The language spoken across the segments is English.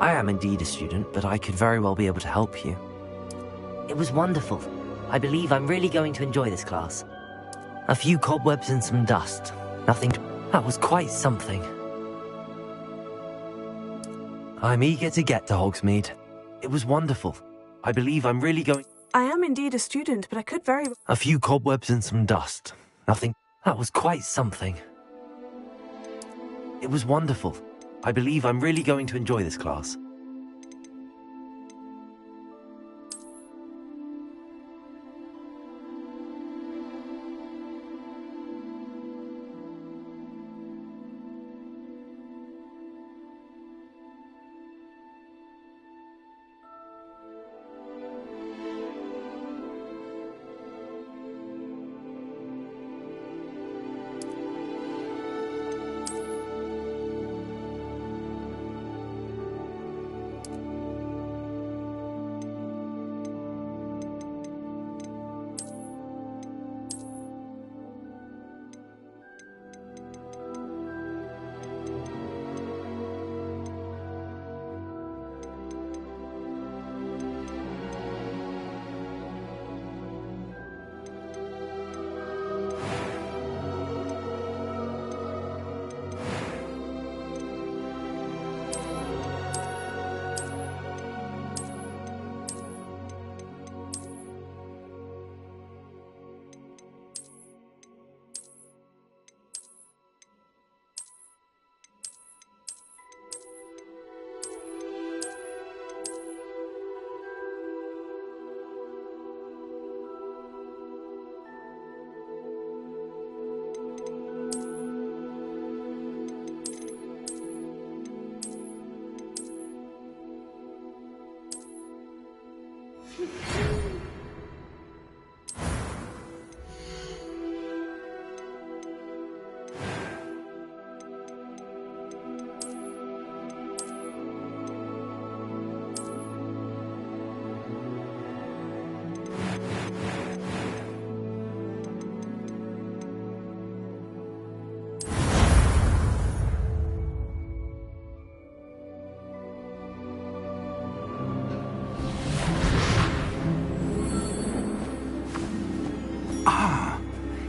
I am indeed a student, but I could very well be able to help you. It was wonderful. I believe I'm really going to enjoy this class. A few cobwebs and some dust. Nothing. That was quite something. I'm eager to get to Hogsmeade. It was wonderful. I believe I'm really going... I am indeed a student, but I could very... A few cobwebs and some dust. Nothing. That was quite something. It was wonderful. I believe I'm really going to enjoy this class.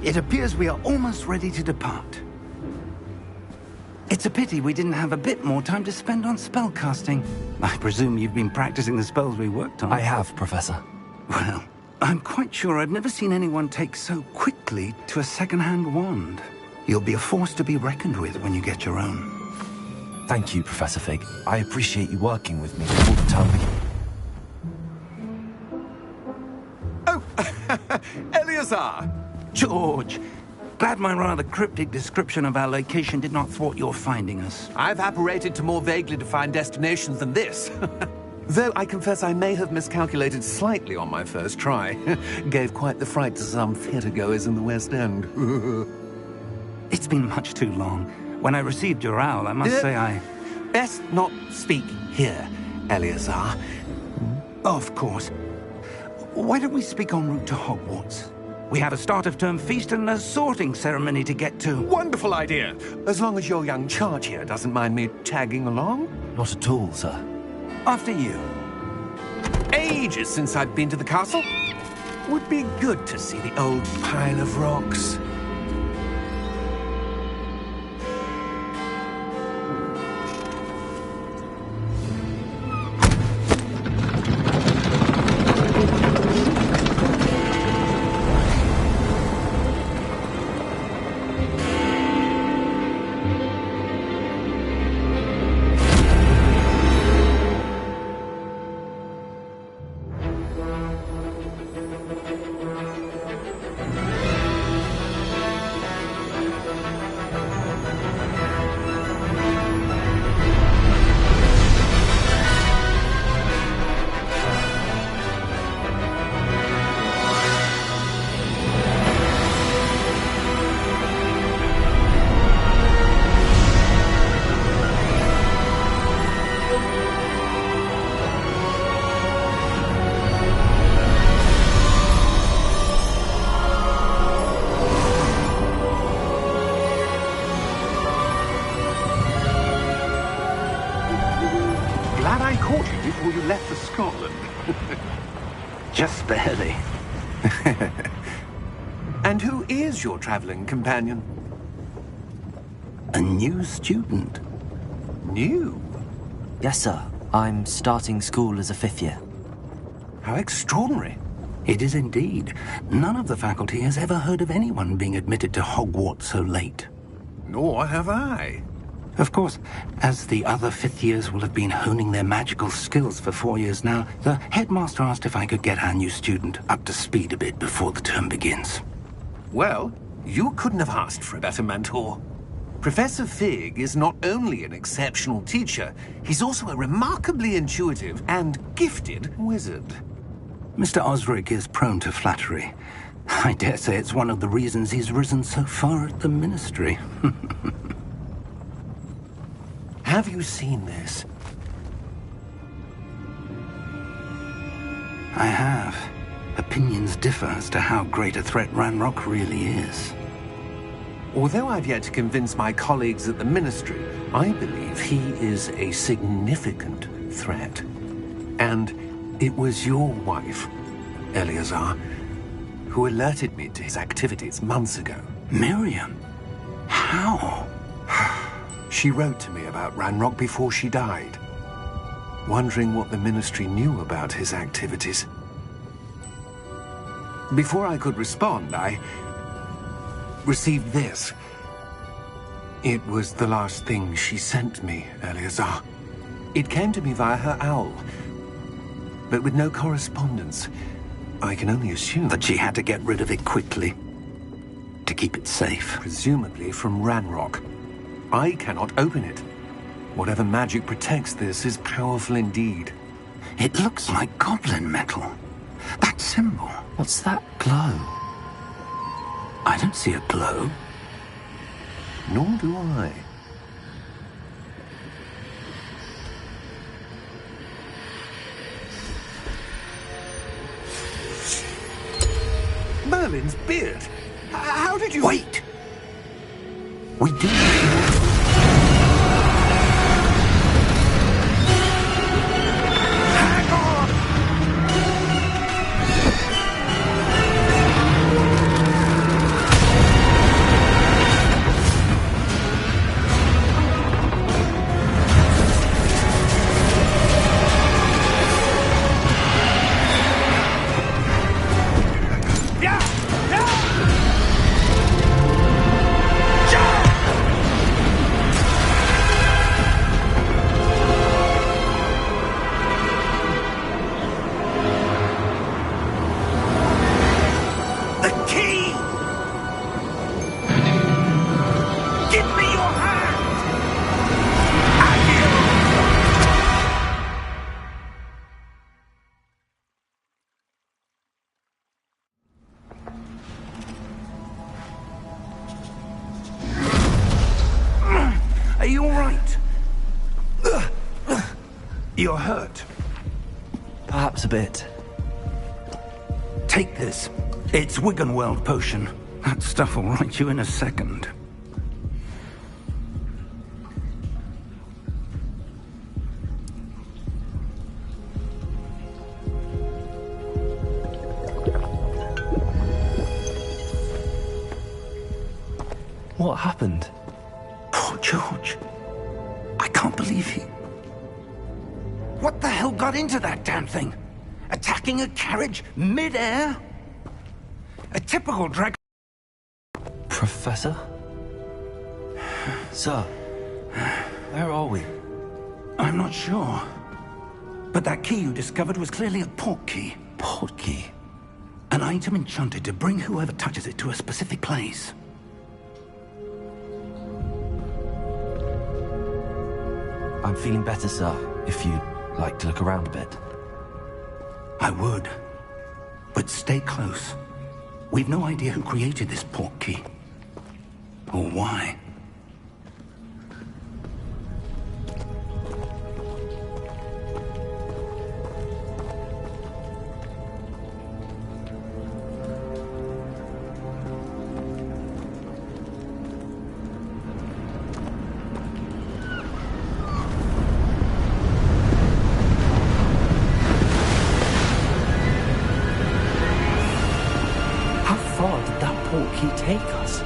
It appears we are almost ready to depart. It's a pity we didn't have a bit more time to spend on spellcasting. I presume you've been practicing the spells we worked on. I have, Professor. Well, I'm quite sure I've never seen anyone take so quickly to a second-hand wand. You'll be a force to be reckoned with when you get your own. Thank you, Professor Fig. I appreciate you working with me all the time. Oh, Eleazar! George, glad my rather cryptic description of our location did not thwart your finding us. I've apparated to more vaguely defined destinations than this. Though I confess I may have miscalculated slightly on my first try. Gave quite the fright to some theatre-goers in the West End. It's been much too long. When I received your owl, I must say I... Best not speak here, Eleazar. Of course. Why don't we speak en route to Hogwarts? We have a start-of-term feast and a sorting ceremony to get to. Wonderful idea! As long as your young charge here doesn't mind me tagging along. Not at all, sir. After you. Ages since I've been to the castle. Would be good to see the old pile of rocks. And who is your traveling companion? A new student. New? Yes, sir. I'm starting school as a 5th year. How extraordinary. It is indeed. None of the faculty has ever heard of anyone being admitted to Hogwarts so late. Nor have I. Of course, as the other 5th years will have been honing their magical skills for 4 years now, the headmaster asked if I could get our new student up to speed a bit before the term begins. Well, you couldn't have asked for a better mentor. Professor Fig is not only an exceptional teacher, he's also a remarkably intuitive and gifted wizard. Mr. Osric is prone to flattery. I dare say it's one of the reasons he's risen so far at the Ministry. Have you seen this? I have. Opinions differ as to how great a threat Ranrock really is. Although I've yet to convince my colleagues at the Ministry, I believe he is a significant threat. And it was your wife, Eleazar, who alerted me to his activities months ago. Miriam? How? She wrote to me about Ranrock before she died, wondering what the Ministry knew about his activities. Before I could respond, I received this. It was the last thing she sent me, Eleazar. It came to me via her owl, but with no correspondence. I can only assume That she had to get rid of it quickly, to keep it safe. presumably from Ranrock. I cannot open it. Whatever magic protects this is powerful indeed. It looks like goblin metal. That symbol. What's that glow? I don't see a glow. Nor do I. Merlin's beard. How did you... Wait! We do... Hang on! Are you all right? You're hurt. Perhaps a bit. Take this. It's Wiggenweld potion. That stuff will right you in a second. What happened? Poor George. I can't believe he... What the hell got into that damn thing? Attacking a carriage mid-air? A typical drag... Professor? Sir, where are we? I'm not sure. But that key you discovered was clearly a port key. Port key? An item enchanted to bring whoever touches it to a specific place. I'm feeling better, sir, if you'd like to look around a bit. I would. But stay close. We've no idea who created this port key. Or why. far did that portkey take us?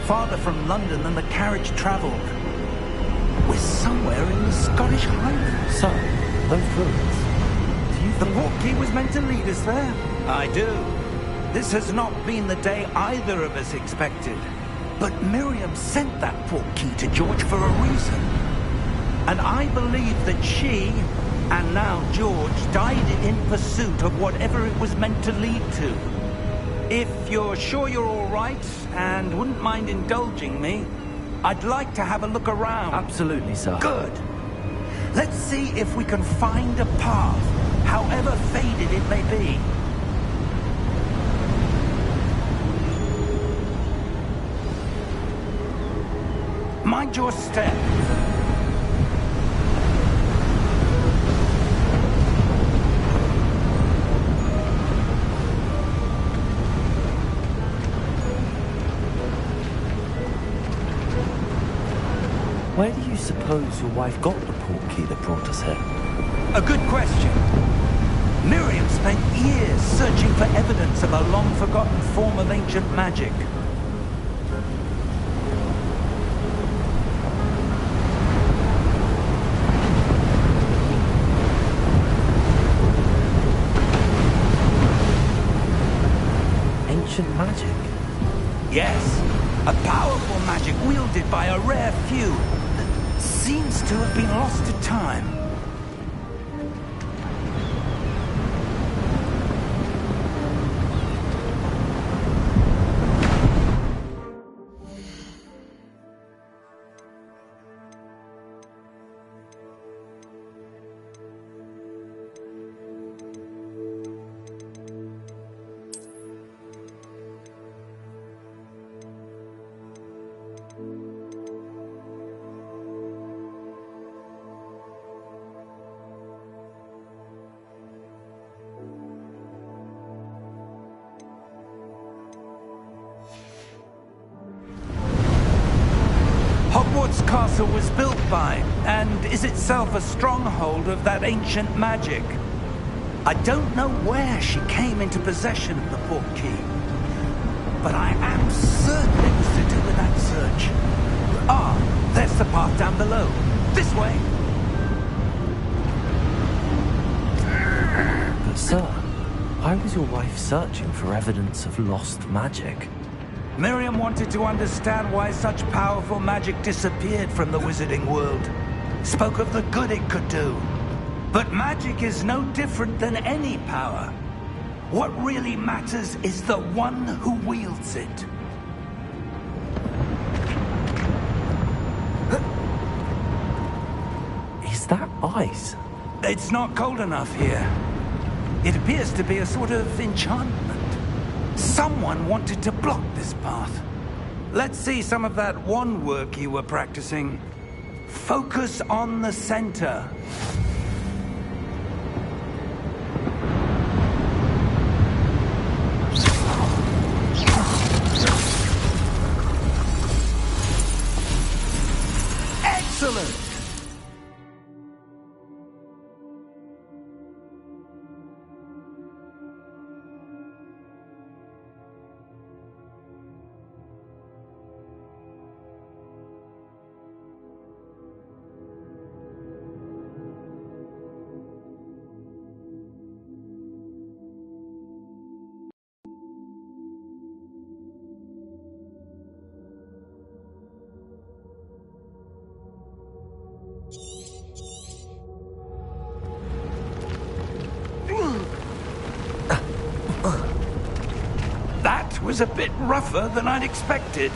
Farther from London than the carriage travelled. We're somewhere in the Scottish Highlands. So, those ruins. Do you The think... portkey was meant to lead us there? I do. This has not been the day either of us expected. But Miriam sent that portkey to George for a reason. And I believe that she, and now George, died in pursuit of whatever it was meant to lead to. If you're sure you're all right, and wouldn't mind indulging me, I'd like to have a look around. Absolutely, sir. Good. Let's see if we can find a path, however faded it may be. Mind your step. Where do you suppose your wife got the portkey that brought us here? A good question. Miriam spent years searching for evidence of a long-forgotten form of ancient magic. Ancient magic? Yes, a powerful magic wielded by a rare few that seems to have been lost to time. Hogwarts Castle was built by, and is itself a stronghold of that ancient magic. I don't know where she came into possession of the portkey, but I am certain it was to do with that search. Ah, there's the path down below. This way. But sir, why was your wife searching for evidence of lost magic? Miriam wanted to understand why such powerful magic disappeared from the wizarding world. Spoke of the good it could do. But magic is no different than any power. What really matters is the one who wields it. Is that ice? It's not cold enough here. It appears to be a sort of enchantment. Someone wanted to block this path. Let's see some of that wand work you were practicing. Focus on the center. Excellent! That was a bit rougher than I'd expected.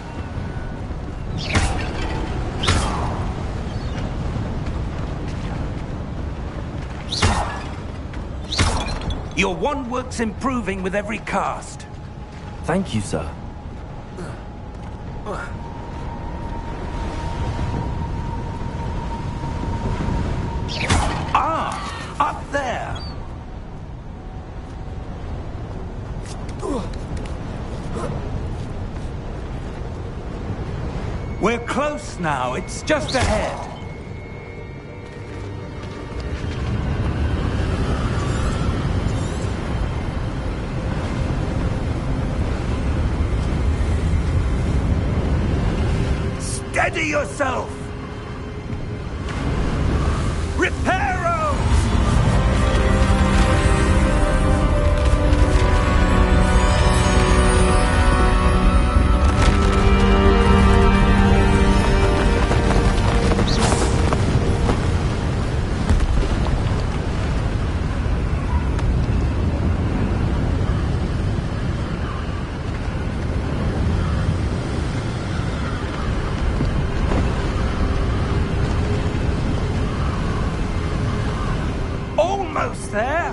Your wand work's improving with every cast. Thank you, sir. Ah, up there. We're close now. It's just ahead. Steady yourself! Reparo! Almost there!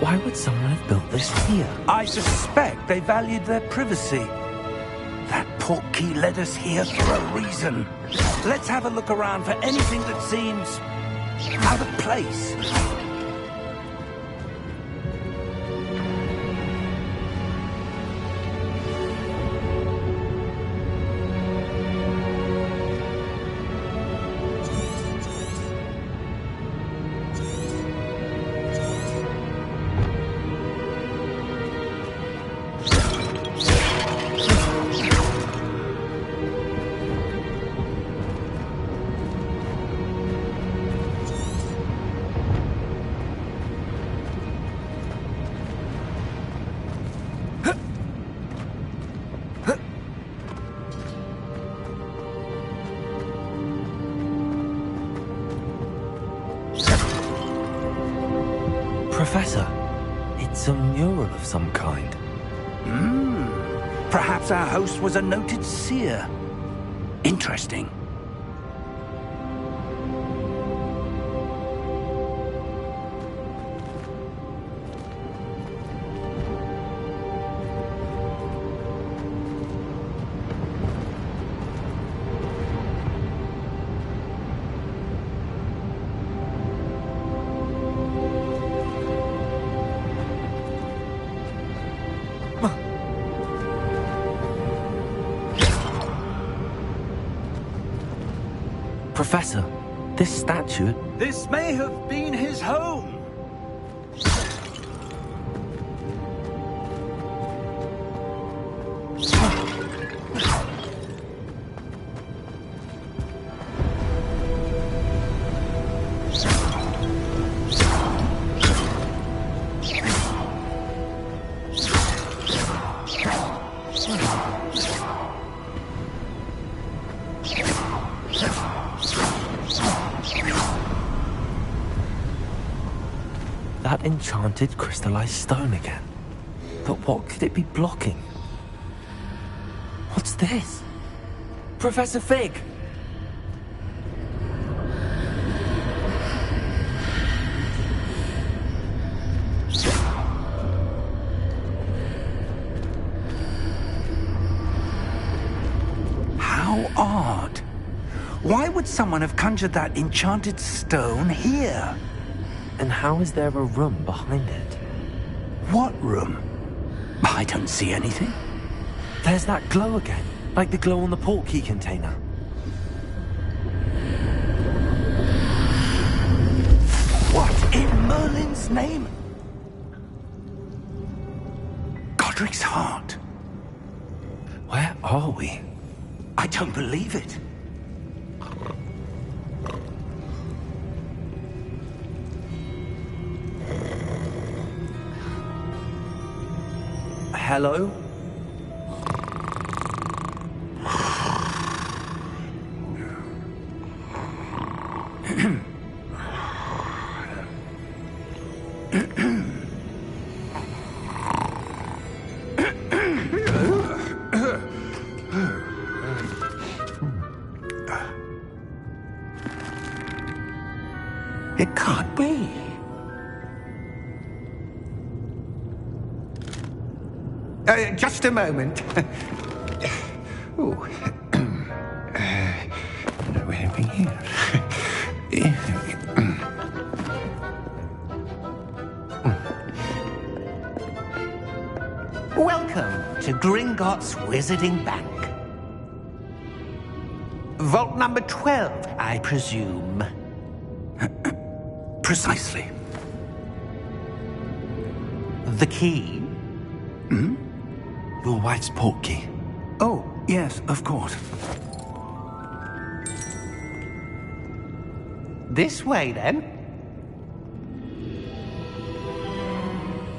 Why would someone have built this here? I suspect they valued their privacy. That portkey led us here for a reason. Let's have a look around for anything that seems out of place. Professor, it's a mural of some kind. Perhaps our host was a noted seer. Interesting. Professor, this statue... This may have been his home. That enchanted crystallized stone again. But what could it be blocking? What's this? Professor Fig! How odd. Why would someone have conjured that enchanted stone here? And how is there a room behind it? What room? I don't see anything. There's that glow again, like the glow on the portkey container. What in Merlin's name? Godric's heart. Where are we? I don't believe it. Hello? It can't be. Just a moment. Oh. Where are we here? Welcome to Gringotts Wizarding Bank. Vault number 12, I presume. Precisely. The key? Your wife's portkey. Oh, yes, of course. This way, then.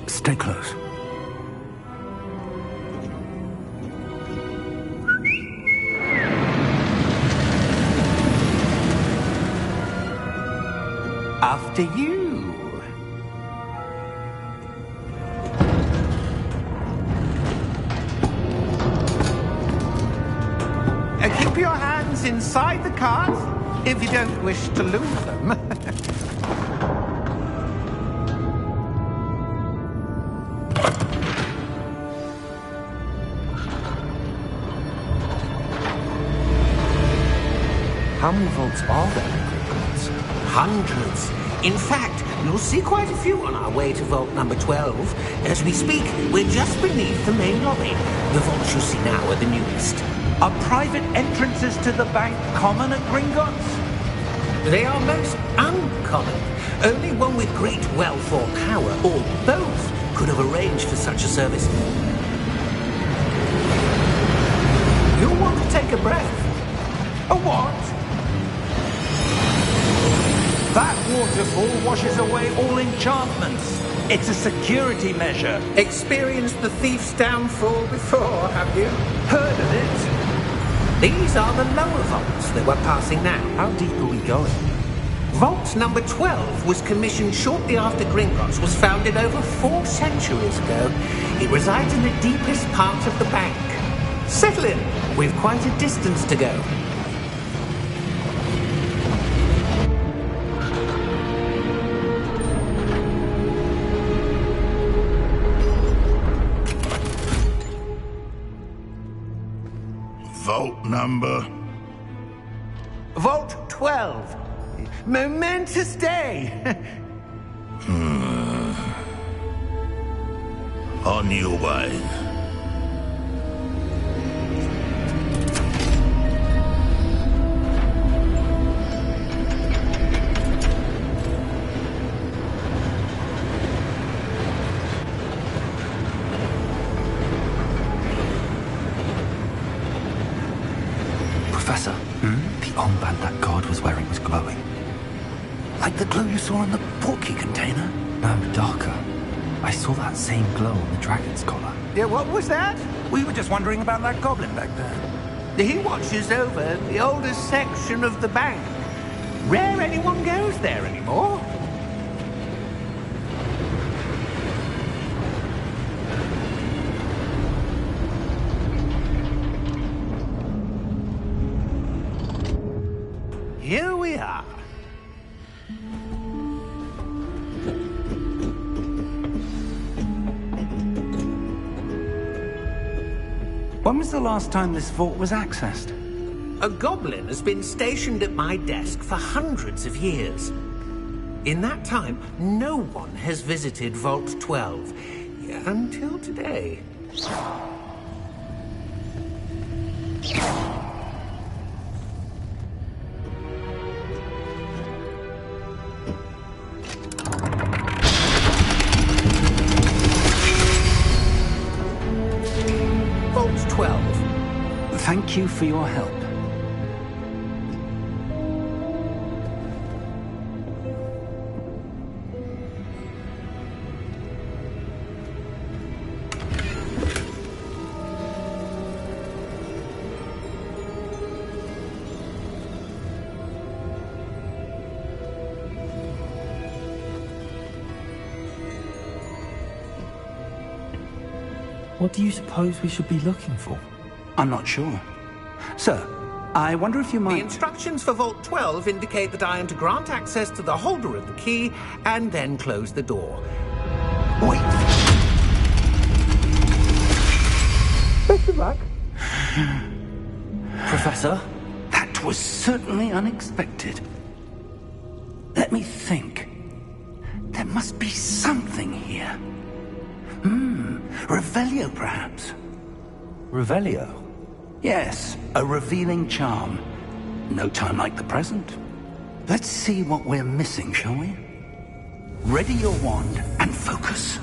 Stay close. After you. Keep your hands inside the cart if you don't wish to lose them. How many vaults are there in Hogwarts? Hundreds. In fact, you'll see quite a few on our way to vault number 12. As we speak, we're just beneath the main lobby. The vaults you see now are the newest. Are private entrances to the bank common at Gringotts? They are most uncommon. Only one with great wealth or power, or both, could have arranged for such a service. You'll want to take a breath. A what? That waterfall washes away all enchantments. It's a security measure. Experienced the thief's downfall before, have you? Heard of it? These are the lower vaults that we're passing now. How deep are we going? Vault number 12 was commissioned shortly after Gringotts was founded over 4 centuries ago. It resides in the deepest part of the bank. Settle in. We've quite a distance to go. Vault number? Vault 12. Momentous day. On your way. Professor, the armband that guard was wearing was glowing. Like the glow you saw in the portkey container? No, darker. I saw that same glow on the dragon's collar. Yeah, what was that? We were just wondering about that goblin back there. He watches over the oldest section of the bank. Rare anyone goes there anymore. Here we are. When was the last time this vault was accessed? A goblin has been stationed at my desk for hundreds of years. In that time, no one has visited Vault 12. Until today. Vault 12. Thank you for your help. What do you suppose we should be looking for? I'm not sure. Sir, I wonder if you The might... instructions for Vault 12 indicate that I am to grant access to the holder of the key and then close the door. Wait! Best of luck. Professor? That was certainly unexpected. Let me think. There must be something here. Revelio, perhaps? Revelio? Yes, a revealing charm. No time like the present. Let's see what we're missing, shall we? Ready your wand and focus.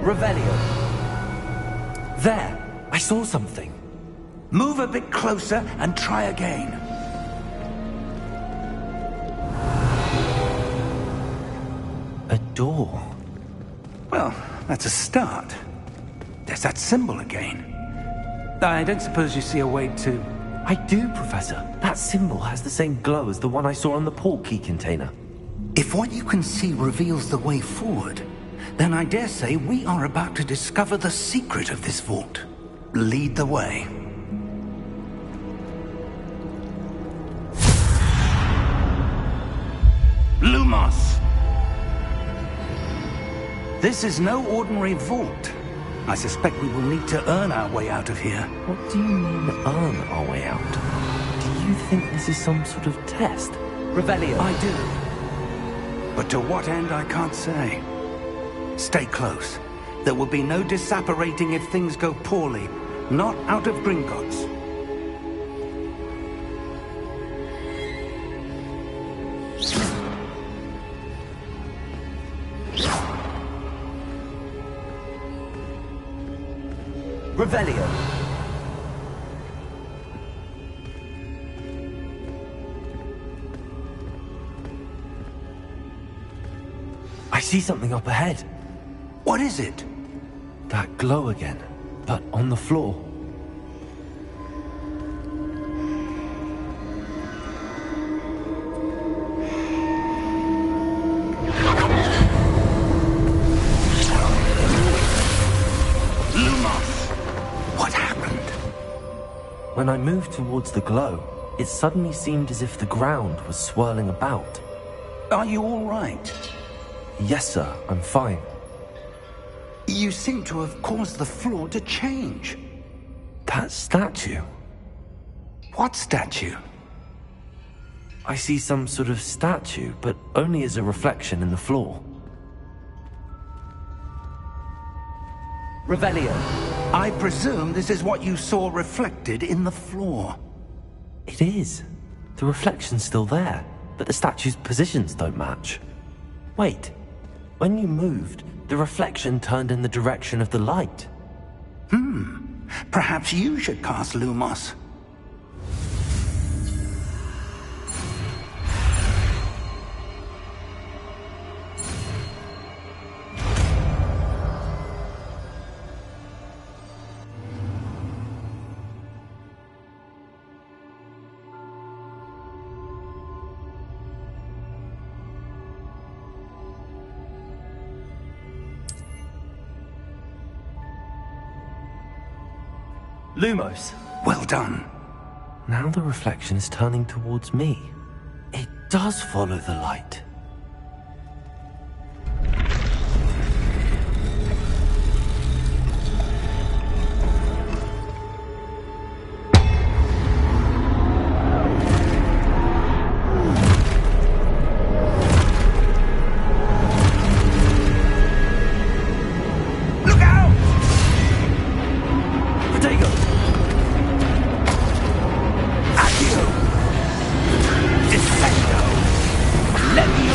Revelio. There! I saw something. Move a bit closer and try again. A door. Well, that's a start. There's that symbol again. I don't suppose you see a way to... I do, Professor. That symbol has the same glow as the one I saw on the port key container. If what you can see reveals the way forward, then I dare say we are about to discover the secret of this vault. Lead the way. Lumos! This is no ordinary vault. I suspect we will need to earn our way out of here. What do you mean, earn our way out? Do you think this is some sort of test? Revelio. I do. But to what end, I can't say. Stay close. There will be no disapparating if things go poorly. Not out of Gringotts. Revelio. I see something up ahead. What is it? That glow again, but on the floor. Lumos! What happened? When I moved towards the glow, it suddenly seemed as if the ground was swirling about. Are you all right? Yes, sir, I'm fine. You seem to have caused the floor to change. That statue. What statue? I see some sort of statue, but only as a reflection in the floor. Revelio. I presume this is what you saw reflected in the floor. It is. The reflection's still there, but the statue's positions don't match. Wait. When you moved, the reflection turned in the direction of the light. Perhaps you should cast Lumos. Lumos. Well done. Now the reflection is turning towards me. It does follow the light. Look out! Protego! Accio! Defendo! Leviosa!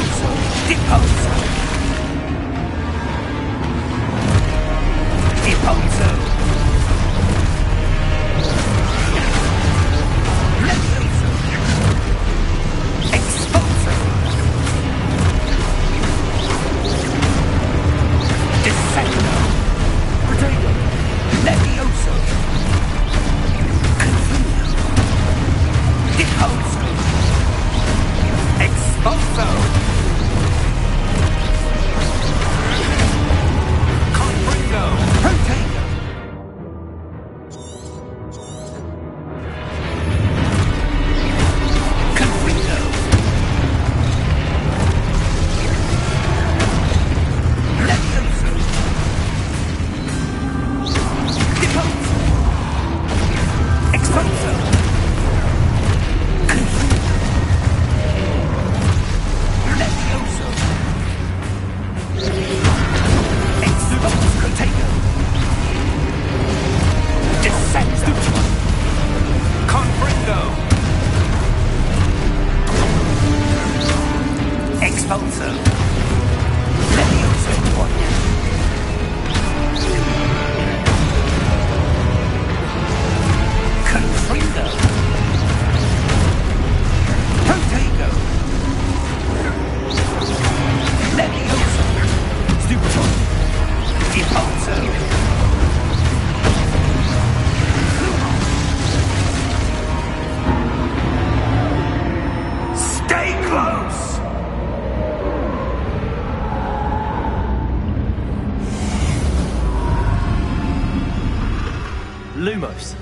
Lumos.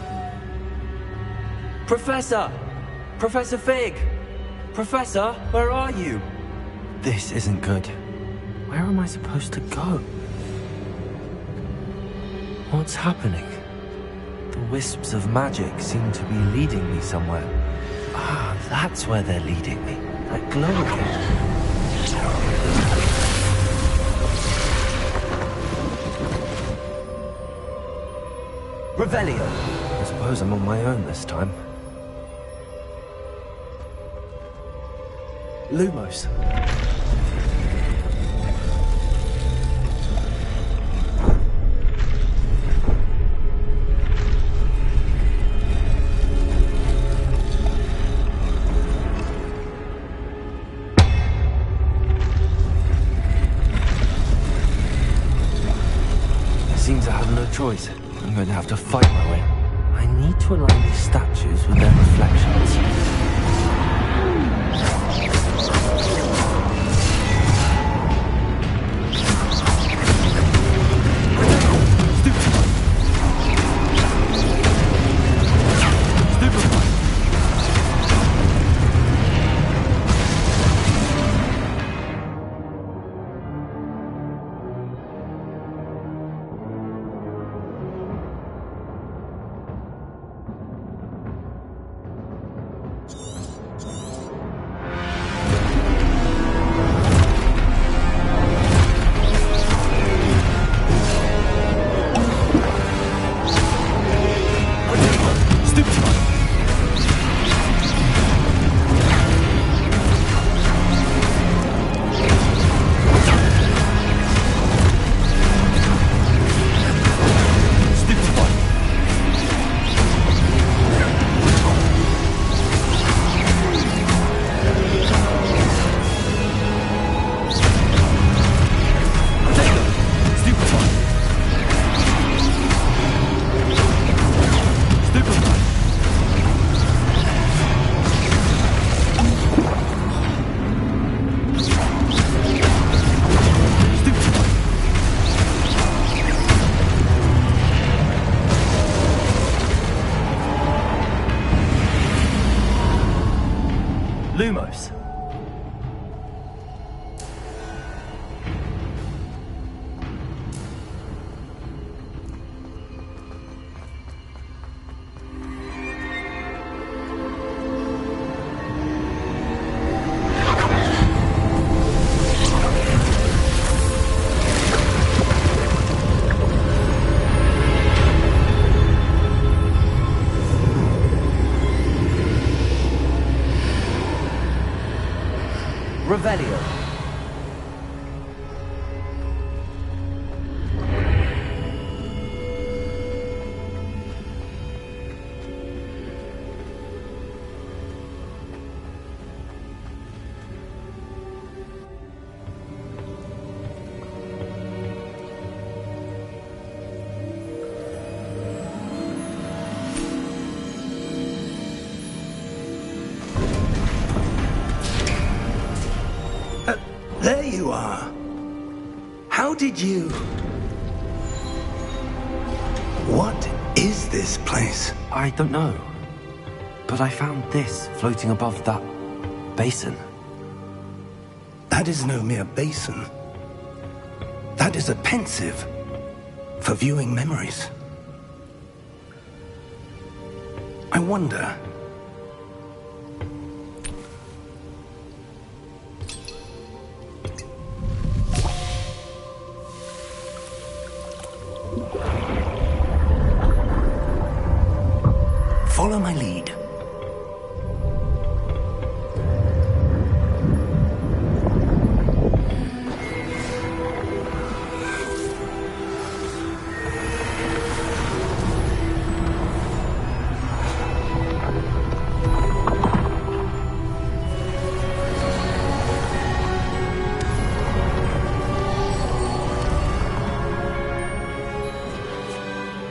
Professor! Professor Fig! Professor, where are you? This isn't good. Where am I supposed to go? What's happening? The wisps of magic seem to be leading me somewhere. Ah, that's where they're leading me. That glow again. Revelio. I suppose I'm on my own this time. Lumos. Seems I have no choice. I'm going to have to fight my way. I need to align these statues with their reflections. Lumos. Revelio. There you are. How did you... What is this place? I don't know. But I found this floating above that basin. That is no mere basin. That is a pensive for viewing memories. I wonder... Follow my lead.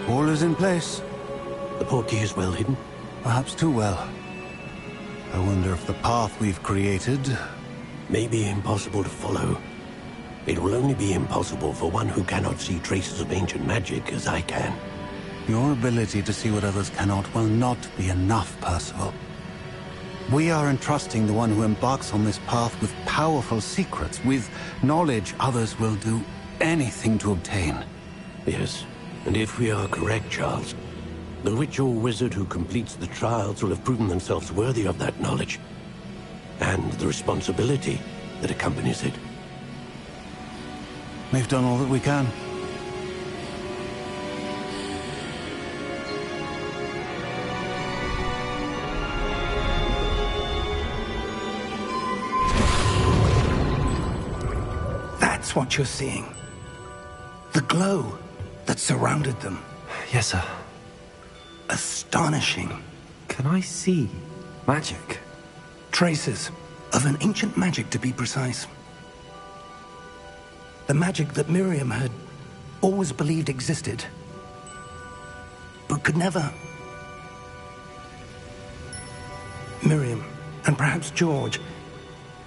All is in place. The portkey is well hidden. Perhaps too well. I wonder if the path we've created... May be impossible to follow. It will only be impossible for one who cannot see traces of ancient magic as I can. Your ability to see what others cannot will not be enough, Percival. We are entrusting the one who embarks on this path with powerful secrets, with knowledge others will do anything to obtain. Yes, and if we are correct, Charles, the witch or wizard who completes the trials will have proven themselves worthy of that knowledge, and the responsibility that accompanies it. We've done all that we can. That's what you're seeing. The glow that surrounded them. Yes, sir. Astonishing. Can I see magic? Traces of an ancient magic, to be precise. The magic that Miriam had always believed existed, but could never. Miriam, and perhaps George,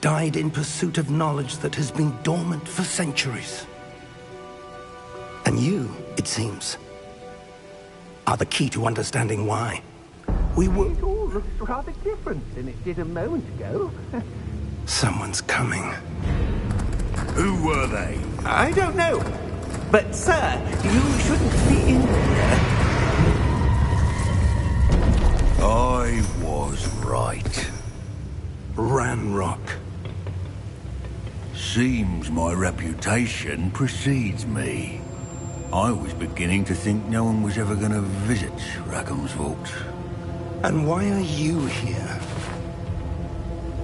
died in pursuit of knowledge that has been dormant for centuries. And you, it seems, are the key to understanding why. We were... It all looks rather different than it did a moment ago. Someone's coming. Who were they? I don't know. But, sir, you shouldn't be in here. I was right. Ranrock. Seems my reputation precedes me. I was beginning to think no one was ever going to visit Rackham's vault. And why are you here?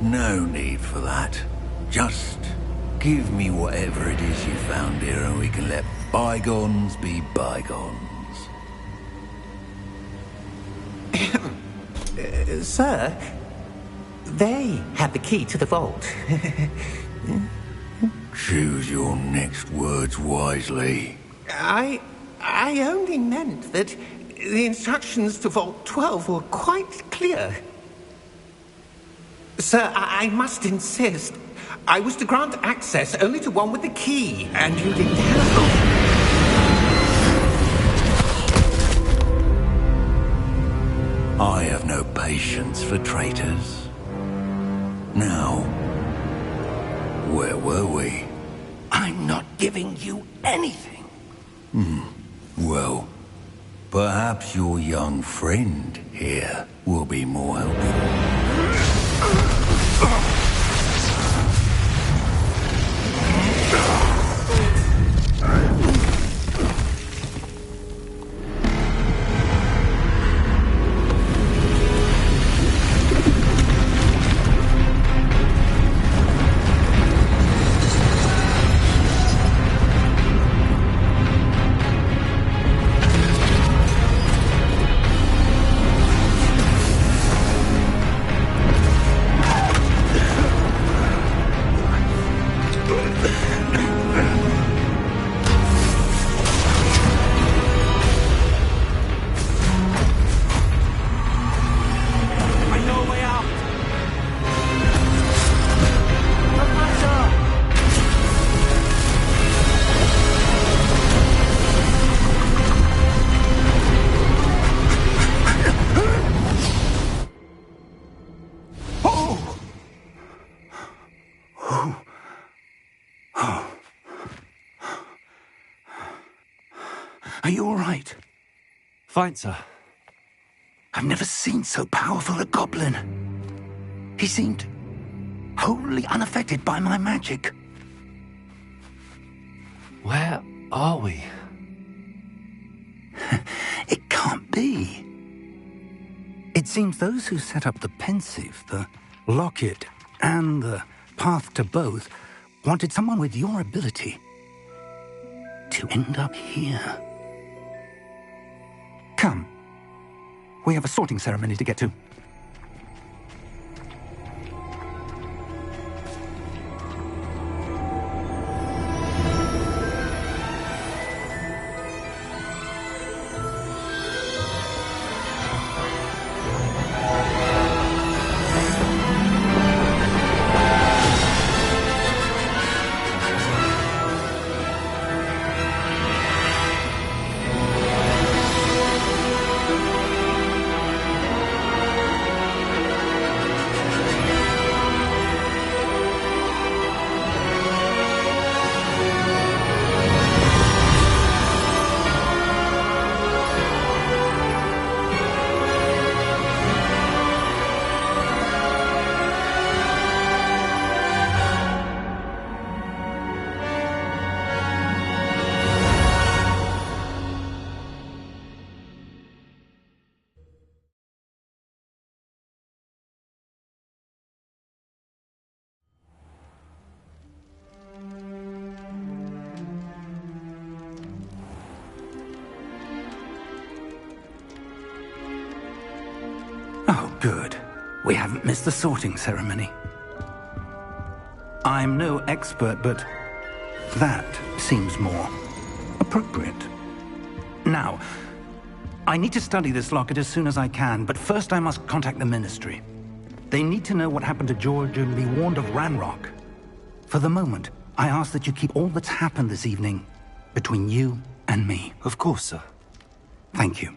No need for that. Just give me whatever it is you found here and we can let bygones be bygones. Sir, they had the key to the vault. Choose your next words wisely. I only meant that the instructions to Vault 12 were quite clear. Sir, I must insist. I was to grant access only to one with the key, and you didn't have... I have no patience for traitors. Now, where were we? I'm not giving you anything. Well, perhaps your young friend here will be more helpful. Are you all right? Fine, sir. I've never seen so powerful a goblin. He seemed wholly unaffected by my magic. Where are we? It can't be. It seems those who set up the pensive, the locket, and the path to both wanted someone with your ability to end up here. Come. We have a sorting ceremony to get to. Oh, good. We haven't missed the sorting ceremony. I'm no expert, but that seems more appropriate. Now, I need to study this locket as soon as I can, but first I must contact the Ministry. They need to know what happened to George and be warned of Ranrock. For the moment, I ask that you keep all that's happened this evening between you and me. Of course, sir. Thank you.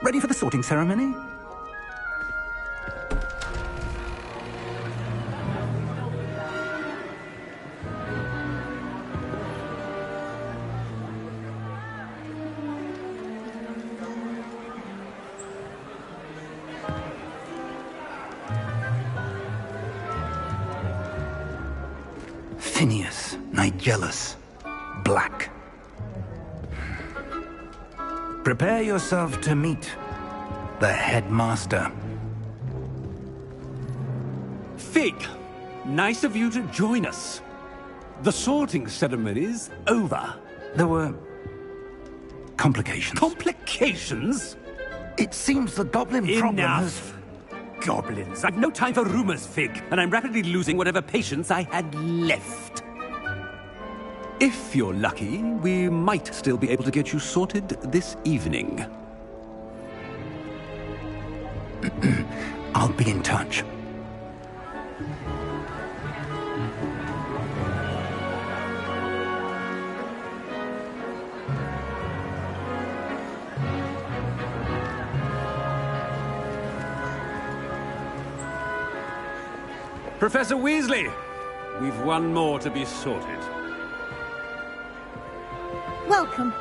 Ready for the sorting ceremony? Phineas, Nigellus, Black. Prepare yourself to meet the headmaster. Fig, nice of you to join us. The sorting ceremony's over. There were complications. Complications? It seems the goblin problem has... Enough! Goblins. I've no time for rumors, Fig, and I'm rapidly losing whatever patience I had left. If you're lucky, we might still be able to get you sorted this evening. I'll be in touch. Professor Weasley, we've one more to be sorted. Welcome.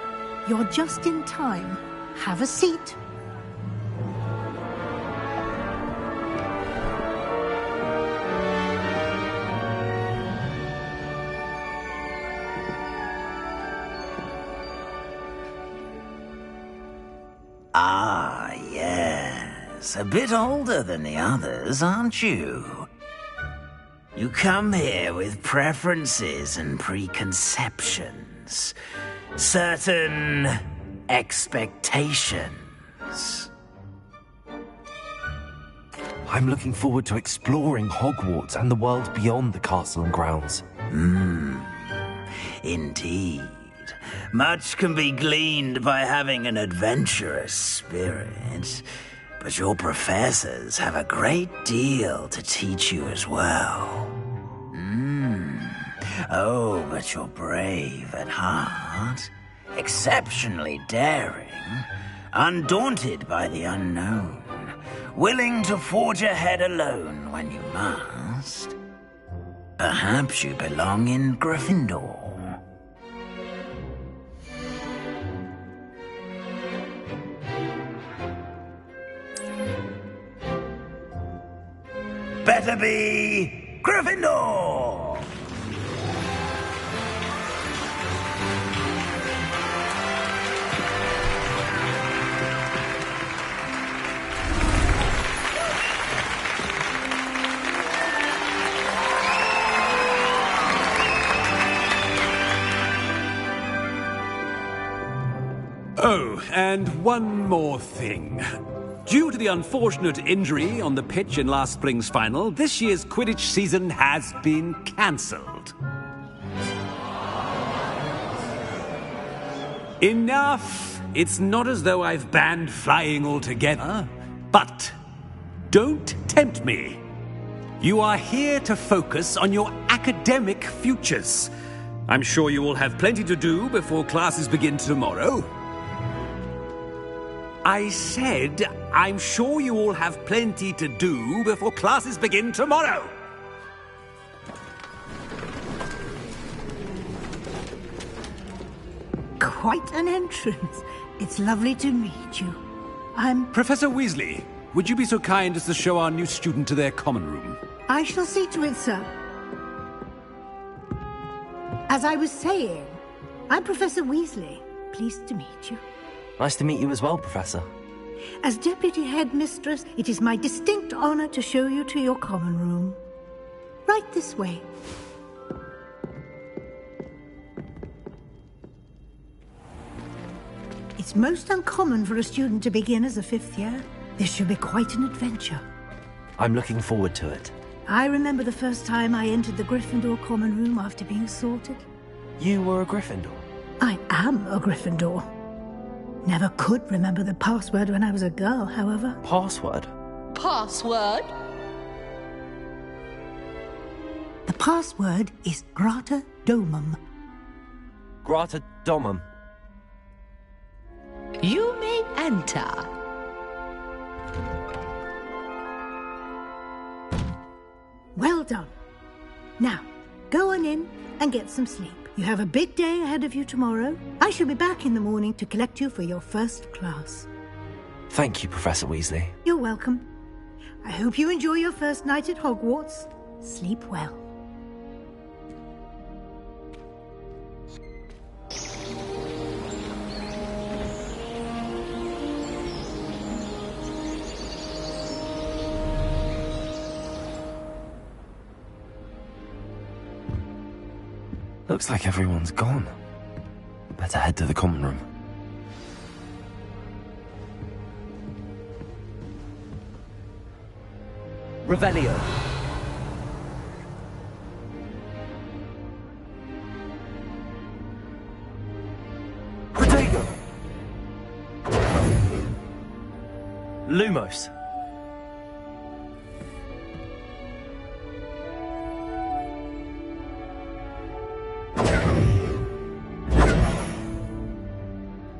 You're just in time. Have a seat. Ah, yes. A bit older than the others, aren't you? You come here with preferences and preconceptions. Certain expectations. I'm looking forward to exploring Hogwarts and the world beyond the castle and grounds. Indeed. Much can be gleaned by having an adventurous spirit, but your professors have a great deal to teach you as well. Oh, but you're brave at heart, exceptionally daring, undaunted by the unknown, willing to forge ahead alone when you must. Perhaps you belong in Gryffindor. Better be Gryffindor! Oh, and one more thing. Due to the unfortunate injury on the pitch in last spring's final, this year's Quidditch season has been cancelled. Enough! It's not as though I've banned flying altogether, but don't tempt me. You are here to focus on your academic futures. I'm sure you will have plenty to do before classes begin tomorrow. I said, I'm sure you all have plenty to do before classes begin tomorrow. Quite an entrance. It's lovely to meet you. I'm... Professor Weasley, would you be so kind as to show our new student to their common room? I shall see to it, sir. As I was saying, I'm Professor Weasley. Pleased to meet you. Nice to meet you as well, Professor. As Deputy Headmistress, it is my distinct honor to show you to your common room. Right this way. It's most uncommon for a student to begin as a fifth year. This should be quite an adventure. I'm looking forward to it. I remember the first time I entered the Gryffindor common room after being sorted. You were a Gryffindor? I am a Gryffindor. Never could remember the password when I was a girl, however. Password? Password? The password is Grata Domum. Grata Domum. You may enter. Well done. Now, go on in and get some sleep. You have a big day ahead of you tomorrow. I shall be back in the morning to collect you for your first class. Thank you, Professor Weasley. You're welcome. I hope you enjoy your first night at Hogwarts. Sleep well. Looks like everyone's gone. Better head to the common room. Revelio. Protego. Lumos.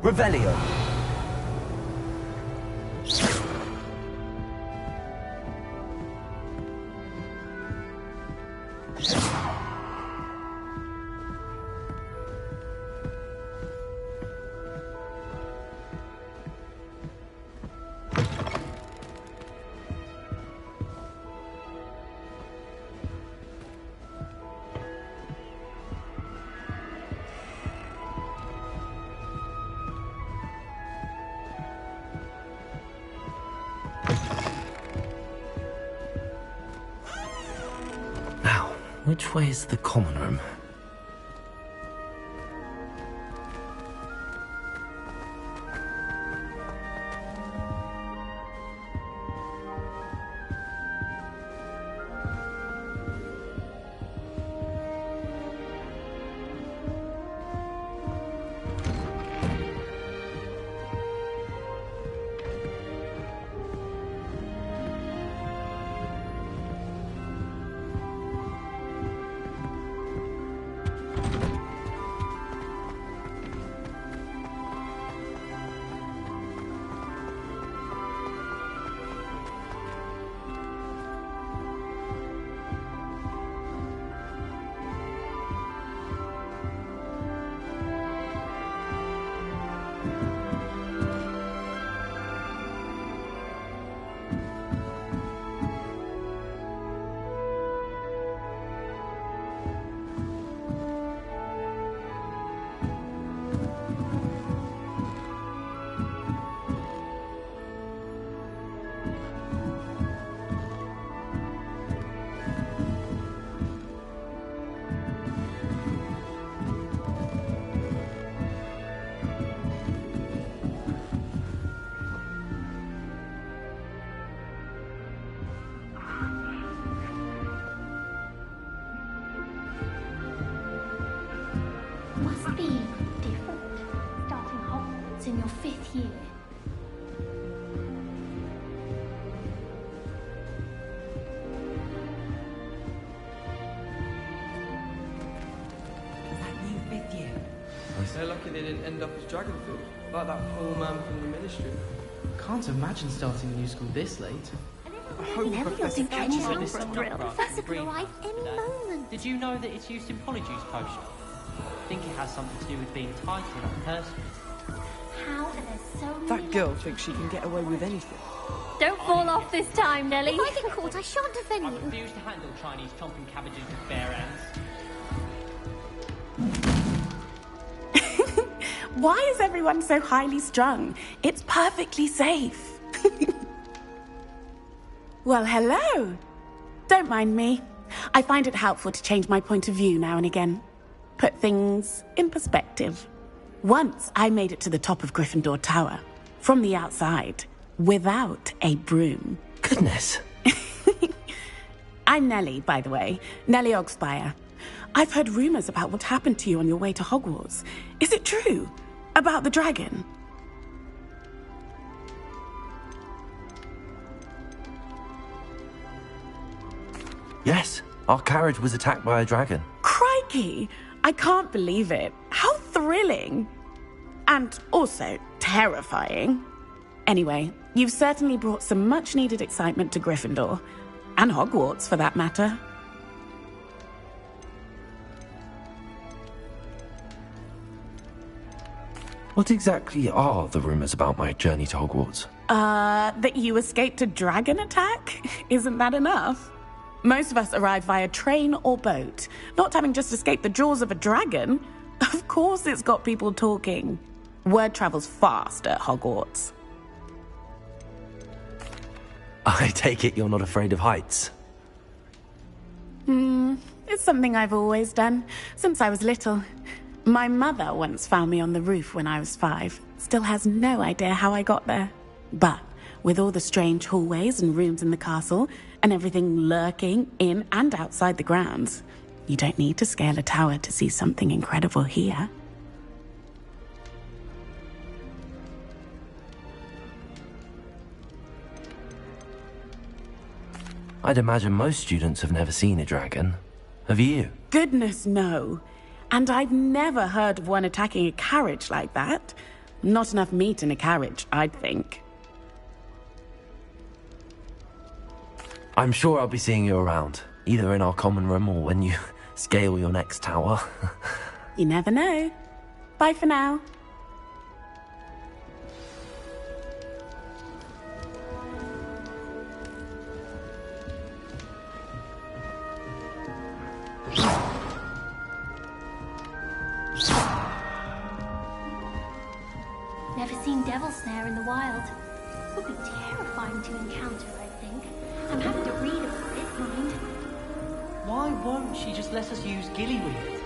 Revelio. Now, which way is the common room? Must be different, starting Hogwarts in your 5th year. They're lucky they didn't end up as Dragonfield, like that poor man from the Ministry. Can't imagine starting a new school this late. I hope Professor Fletcher's drill. Professor could arrive any moment. Did you know that it's used in Polyjuice Potion? I think it has something to do with being tied to another person. How are there so many? That girl thinks she can get away with anything. Don't fall off this time, Nelly. If I get caught, I shan't defend I you. refuse to handle Chinese chomping cabbages with bare hands. Why is everyone so highly strung? It's perfectly safe. Well, hello. Don't mind me. I find it helpful to change my point of view now and again. Put things in perspective. Once I made it to the top of Gryffindor Tower. From the outside, without a broom. Goodness. I'm Nellie, by the way. Nellie Ogspire. I've heard rumors about what happened to you on your way to Hogwarts. Is it true? About the dragon? Yes, our carriage was attacked by a dragon. Crikey! I can't believe it. How thrilling! And also terrifying. Anyway, you've certainly brought some much-needed excitement to Gryffindor. And Hogwarts, for that matter. What exactly are the rumors about my journey to Hogwarts? That you escaped a dragon attack? Isn't that enough? Most of us arrive via train or boat, not having just escaped the jaws of a dragon. Of course it's got people talking. Word travels fast at Hogwarts. I take it you're not afraid of heights? It's something I've always done, since I was little. My mother once found me on the roof when I was 5. Still has no idea how I got there. But with all the strange hallways and rooms in the castle, and everything lurking in and outside the grounds, you don't need to scale a tower to see something incredible here. I'd imagine most students have never seen a dragon. Have you? Goodness, no. And I've never heard of one attacking a carriage like that. Not enough meat in a carriage, I'd think. I'm sure I'll be seeing you around, either in our common room or when you scale your next tower. You never know. Bye for now. Never seen devil snare in the wild. Would be terrifying to encounter, I think. I'm having to read about it, mind. Why won't she just let us use gillyweed?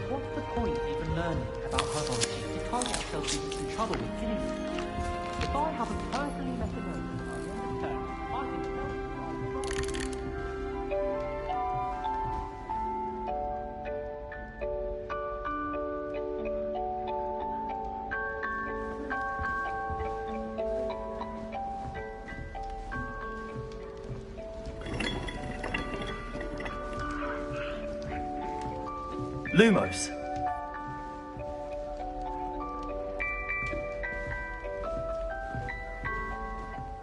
What's the point of even learning about herbology if you can't get ourselves into some trouble with gillyweed? If I haven't personally met a nose by the end of term, I can tell you. Lumos.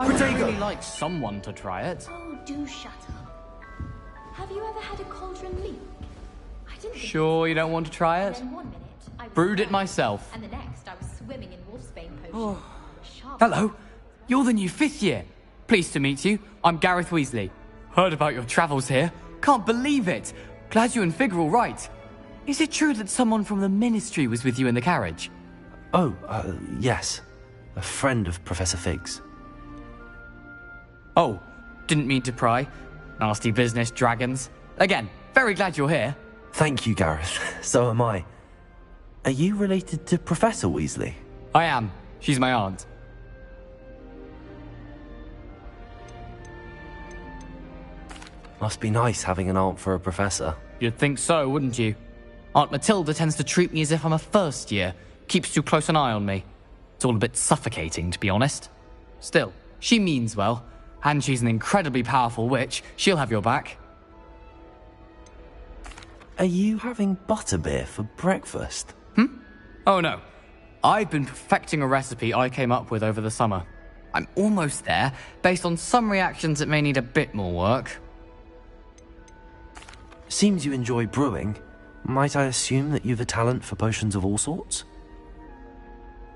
I'd really like someone to try it. Oh, do shut up. Have you ever had a cauldron leak? I didn't think Sure you don't want to try it? then 1 minute I was Brewed it swimming, myself. and the next I was swimming in wolfsbane potion. Sharp. Hello, you're the new 5th year. Pleased to meet you. I'm Gareth Weasley. Heard about your travels here. Can't believe it. Glad you and Fig are all right. Is it true that someone from the Ministry was with you in the carriage? Oh, yes. A friend of Professor Fig's. Oh, didn't mean to pry. Nasty business, dragons. Again, very glad you're here. Thank you, Gareth. So am I. Are you related to Professor Weasley? I am. She's my aunt. Must be nice having an aunt for a professor. You'd think so, wouldn't you? Aunt Matilda tends to treat me as if I'm a first year. Keeps too close an eye on me. It's all a bit suffocating, to be honest. Still, she means well. And she's an incredibly powerful witch. She'll have your back. Are you having butterbeer for breakfast? Oh no. I've been perfecting a recipe I came up with over the summer. I'm almost there, based on some reactions that may need a bit more work. Seems you enjoy brewing. Might I assume that you've a talent for potions of all sorts?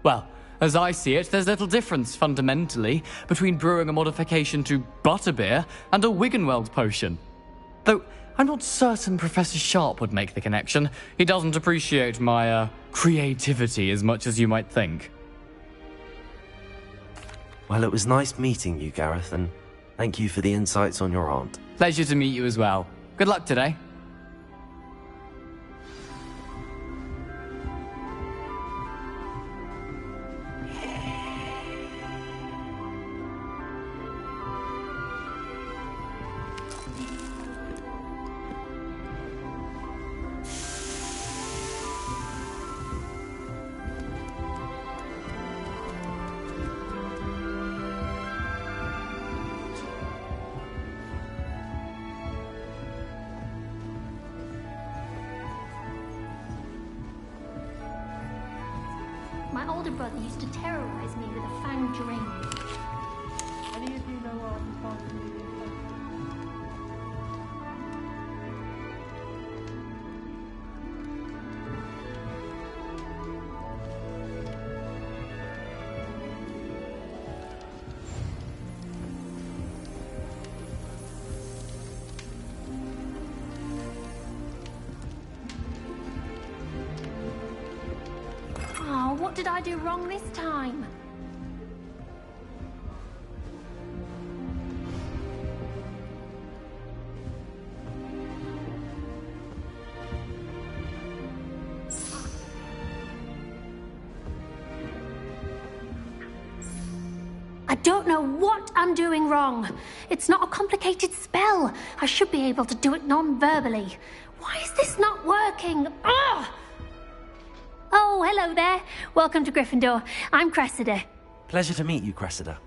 Well, as I see it, there's little difference, fundamentally, between brewing a modification to butterbeer and a Wiggenweld potion. Though, I'm not certain Professor Sharp would make the connection. He doesn't appreciate my, creativity as much as you might think. Well, it was nice meeting you, Gareth, and thank you for the insights on your aunt. Pleasure to meet you as well. Good luck today. older brother used to terrorize me with a fanged ring. Any of you know where I can find Cornelius? Oh, what did I do wrong this time? I don't know what I'm doing wrong. It's not a complicated spell. I should be able to do it non-verbally. Why is this not working? Ugh! Oh, hello there. Welcome to Gryffindor. I'm Cressida. Pleasure to meet you, Cressida.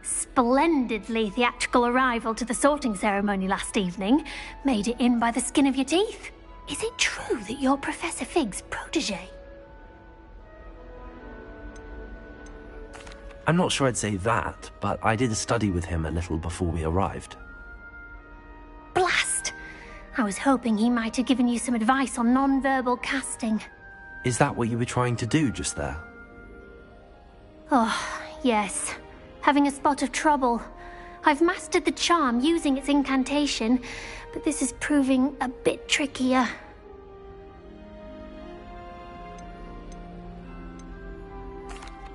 Splendidly theatrical arrival to the sorting ceremony last evening. Made it in by the skin of your teeth. Is it true that you're Professor Fig's protege? I'm not sure I'd say that, but I did study with him a little before we arrived. Blast! I was hoping he might have given you some advice on non-verbal casting. Is that what you were trying to do just there? Oh, yes. Having a spot of trouble. I've mastered the charm using its incantation, but this is proving a bit trickier.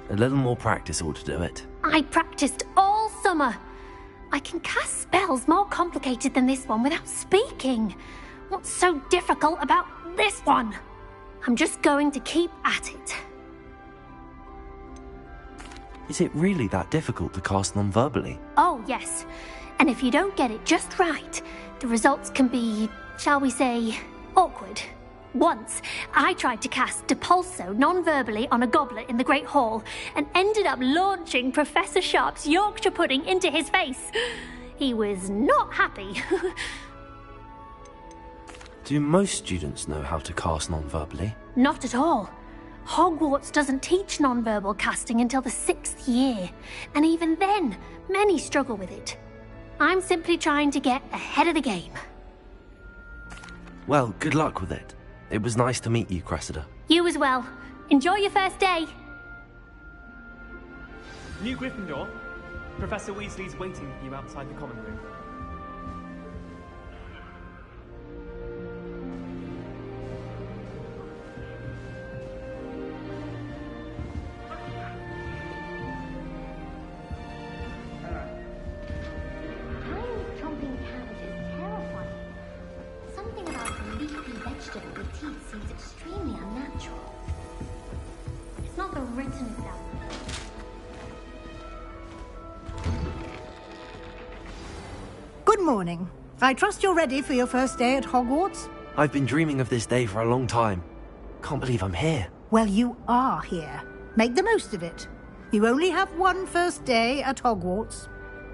A little more practice ought to do it. I practiced all summer. I can cast spells more complicated than this one without speaking. What's so difficult about this one? I'm just going to keep at it. Is it really that difficult to cast non-verbally? Oh, yes. And if you don't get it just right, the results can be, shall we say, awkward. Once, I tried to cast Depulso non-verbally on a goblet in the Great Hall and ended up launching Professor Sharp's Yorkshire pudding into his face. He was not happy. Do most students know how to cast non-verbally? Not at all. Hogwarts doesn't teach non-verbal casting until the 6th year, and even then, many struggle with it. I'm simply trying to get ahead of the game. Well, good luck with it. It was nice to meet you, Cressida. You as well. Enjoy your first day. New Gryffindor, Professor Weasley's waiting for you outside the common room. Tiny chomping cabbage is terrifying. Something about a leafy vegetable with teeth seems extremely unnatural. It's not the written example. Good morning. I trust you're ready for your first day at Hogwarts? I've been dreaming of this day for a long time. Can't believe I'm here. Well, you are here. Make the most of it. You only have one first day at Hogwarts.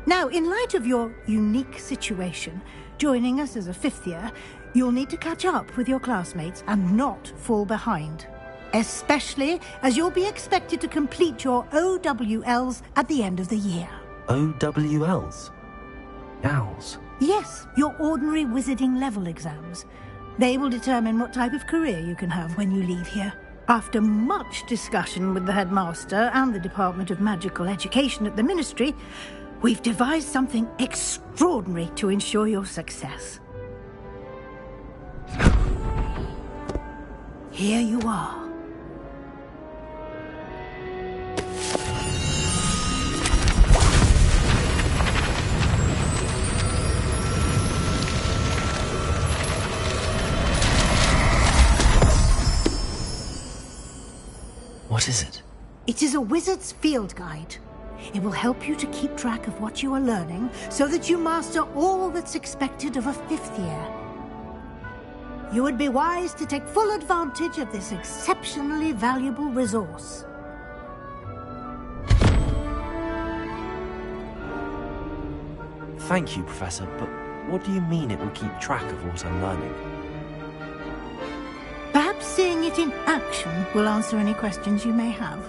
Now, in light of your unique situation, joining us as a fifth year, you'll need to catch up with your classmates and not fall behind. Especially as you'll be expected to complete your OWLs at the end of the year. OWLs? Owls? Yes, your ordinary wizarding level exams. They will determine what type of career you can have when you leave here. After much discussion with the headmaster and the Department of Magical Education at the Ministry, we've devised something extraordinary to ensure your success. Here you are. What is it? It is a wizard's field guide. It will help you to keep track of what you are learning so that you master all that's expected of a fifth year. You would be wise to take full advantage of this exceptionally valuable resource. Thank you, Professor, but what do you mean it will keep track of what I'm learning? Perhaps Seeing it in action will answer any questions you may have.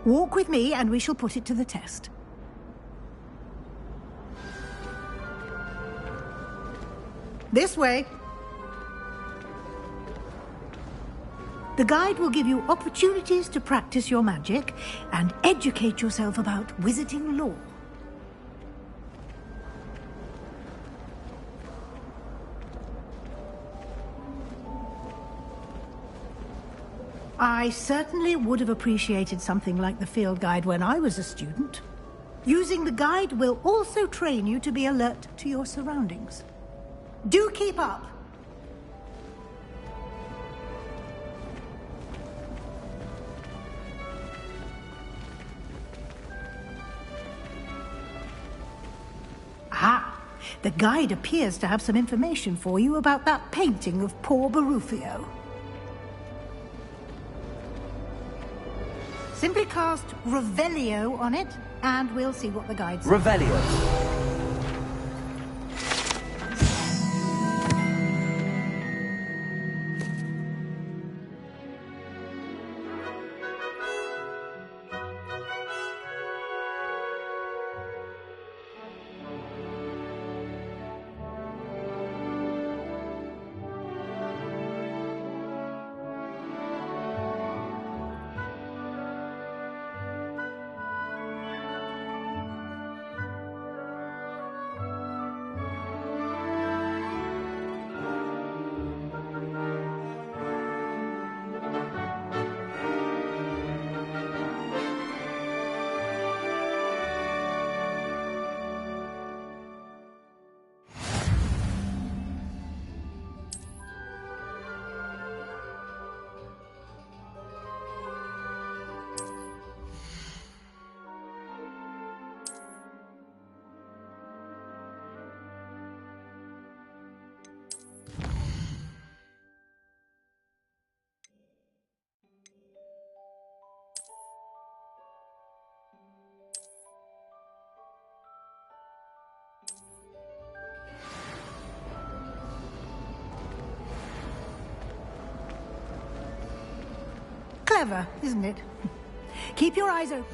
Walk with me and we shall put it to the test. This way. The guide will give you opportunities to practice your magic and educate yourself about wizarding lore. I certainly would have appreciated something like the field guide when I was a student. Using the guide will also train you to be alert to your surroundings. Do keep up! Ah, the guide appears to have some information for you about that painting of poor Barufio. Simply cast Revelio on it, and we'll see what the guide says. Revelio. Clever, isn't it? Keep your eyes open.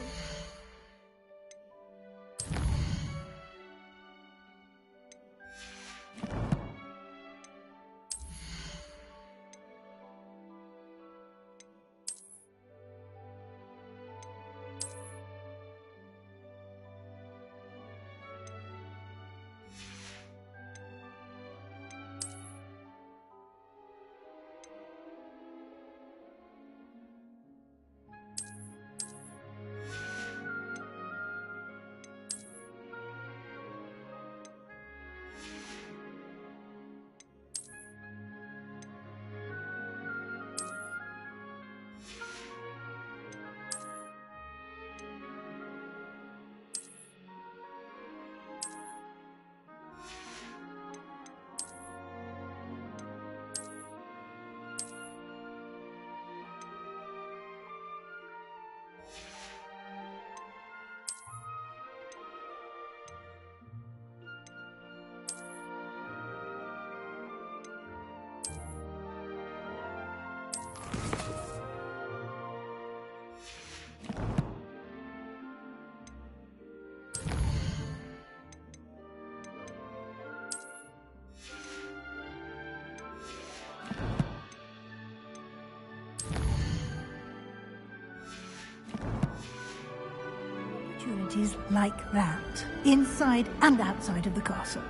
Opportunities like that, inside and outside of the castle.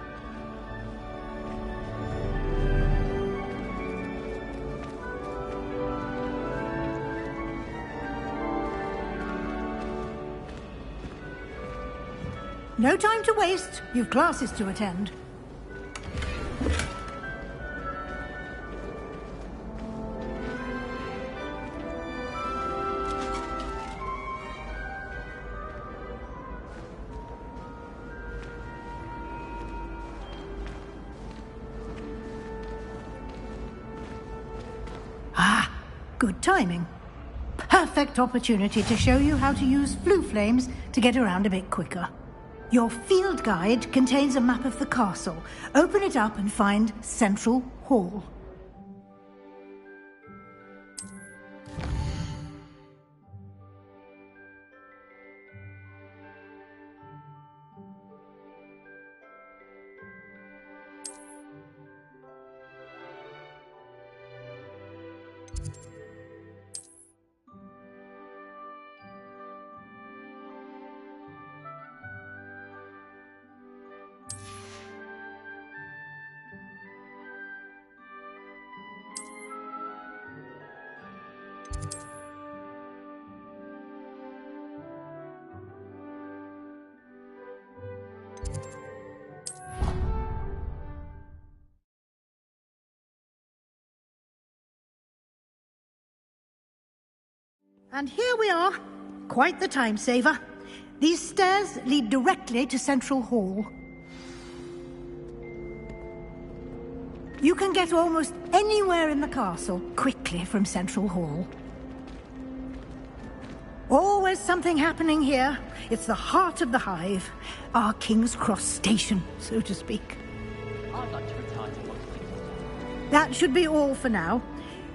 No time to waste. You've classes to attend. Ah, good timing. Perfect opportunity to show you how to use flue flames to get around a bit quicker. Your field guide contains a map of the castle. Open it up and find Central Hall. And here we are. Quite the time saver. These stairs lead directly to Central Hall. You can get almost anywhere in the castle quickly from Central Hall. Always something happening here. It's the heart of the hive. Our King's Cross station, so to speak. I'd like to retire to Hogwarts. That should be all for now.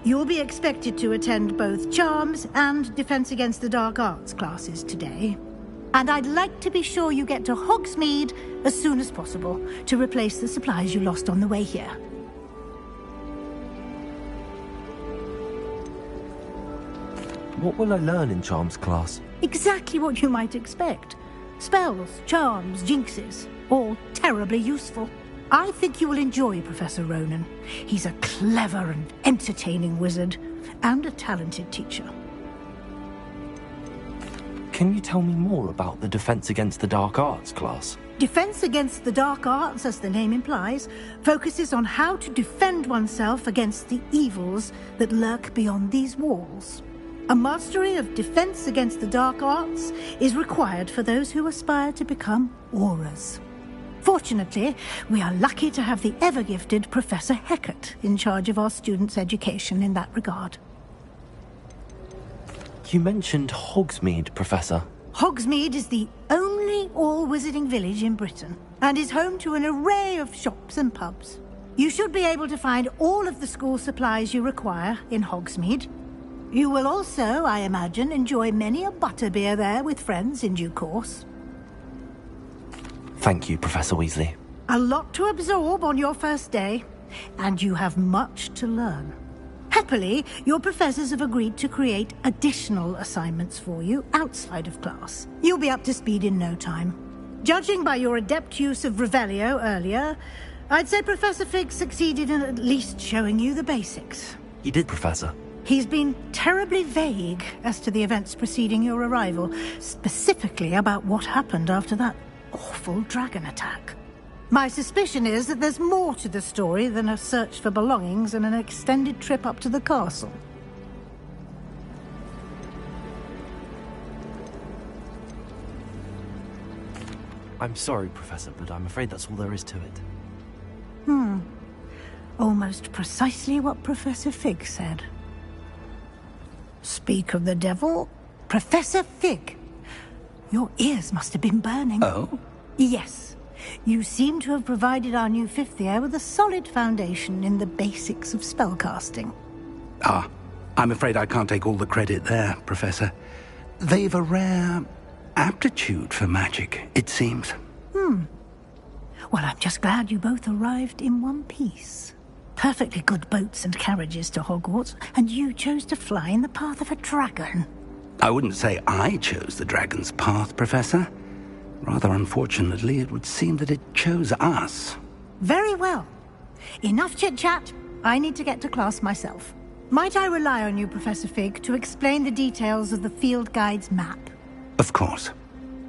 You'll be expected to attend both Charms and Defense Against the Dark Arts classes today. And I'd like to be sure you get to Hogsmeade as soon as possible to replace the supplies you lost on the way here. What will I learn in Charms class? Exactly what you might expect. Spells, charms, jinxes, all terribly useful. I think you will enjoy Professor Ronan. He's a clever and entertaining wizard, and a talented teacher. Can you tell me more about the Defense Against the Dark Arts class? Defense Against the Dark Arts, as the name implies, focuses on how to defend oneself against the evils that lurk beyond these walls. A mastery of Defense Against the Dark Arts is required for those who aspire to become Aurors. Fortunately, we are lucky to have the ever-gifted Professor Hecat in charge of our students' education in that regard. You mentioned Hogsmeade, Professor. Hogsmeade is the only all-wizarding village in Britain, and is home to an array of shops and pubs. You should be able to find all of the school supplies you require in Hogsmeade. You will also, I imagine, enjoy many a butterbeer there with friends in due course. Thank you, Professor Weasley. A lot to absorb on your first day, and you have much to learn. Happily, your professors have agreed to create additional assignments for you outside of class. You'll be up to speed in no time. Judging by your adept use of Revelio earlier, I'd say Professor Fig succeeded in at least showing you the basics. He did, Professor. He's been terribly vague as to the events preceding your arrival, specifically about what happened after that awful dragon attack. My suspicion is that there's more to the story than a search for belongings and an extended trip up to the castle. I'm sorry, Professor, but I'm afraid that's all there is to it. Almost precisely what Professor Fig said. Speak of the devil, Professor Fig. Your ears must have been burning. Oh? Yes. You seem to have provided our new fifth year with a solid foundation in the basics of spellcasting. Ah, I'm afraid I can't take all the credit there, Professor. They've a rare aptitude for magic, it seems. Well, I'm just glad you both arrived in one piece. Perfectly good boats and carriages to Hogwarts, and you chose to fly in the path of a dragon. I wouldn't say I chose the dragon's path, Professor. Rather unfortunately, it would seem that it chose us. Very well. Enough chit-chat. I need to get to class myself. Might I rely on you, Professor Fig, to explain the details of the field guide's map? Of course.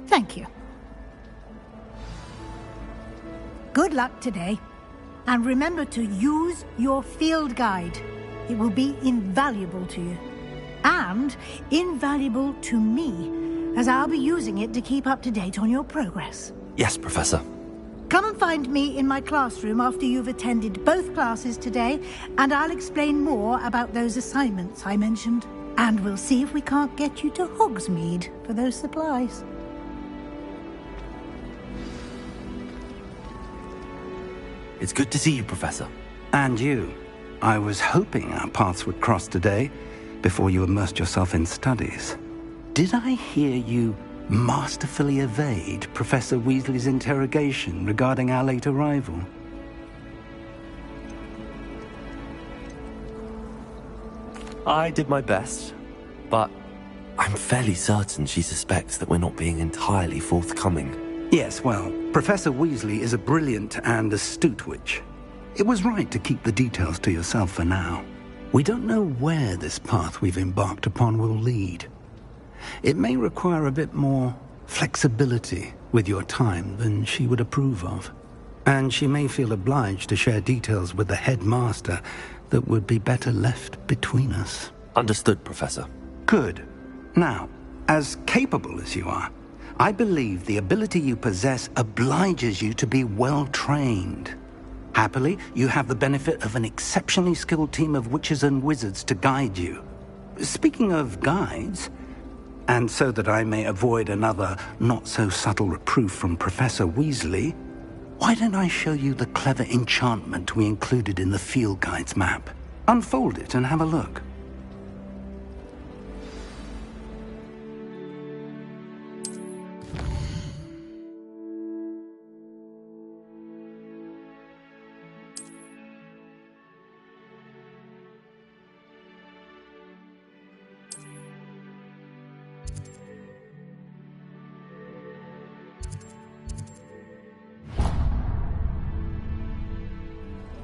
Thank you. Good luck today. And remember to use your field guide. It will be invaluable to you. And invaluable to me, as I'll be using it to keep up to date on your progress. Yes, Professor. Come and find me in my classroom after you've attended both classes today, and I'll explain more about those assignments I mentioned. And we'll see if we can't get you to Hogsmeade for those supplies. It's good to see you, Professor. And you. I was hoping our paths would cross today, before you immersed yourself in studies. Did I hear you masterfully evade Professor Weasley's interrogation regarding our late arrival? I did my best, but I'm fairly certain she suspects that we're not being entirely forthcoming. Yes, well, Professor Weasley is a brilliant and astute witch. It was right to keep the details to yourself for now. We don't know where this path we've embarked upon will lead. It may require a bit more flexibility with your time than she would approve of. And she may feel obliged to share details with the headmaster that would be better left between us. Understood, Professor. Good. Now, as capable as you are, I believe the ability you possess obliges you to be well trained. Happily, you have the benefit of an exceptionally skilled team of witches and wizards to guide you. Speaking of guides, and so that I may avoid another not-so-subtle reproof from Professor Weasley, why don't I show you the clever enchantment we included in the field guide's map? Unfold it and have a look.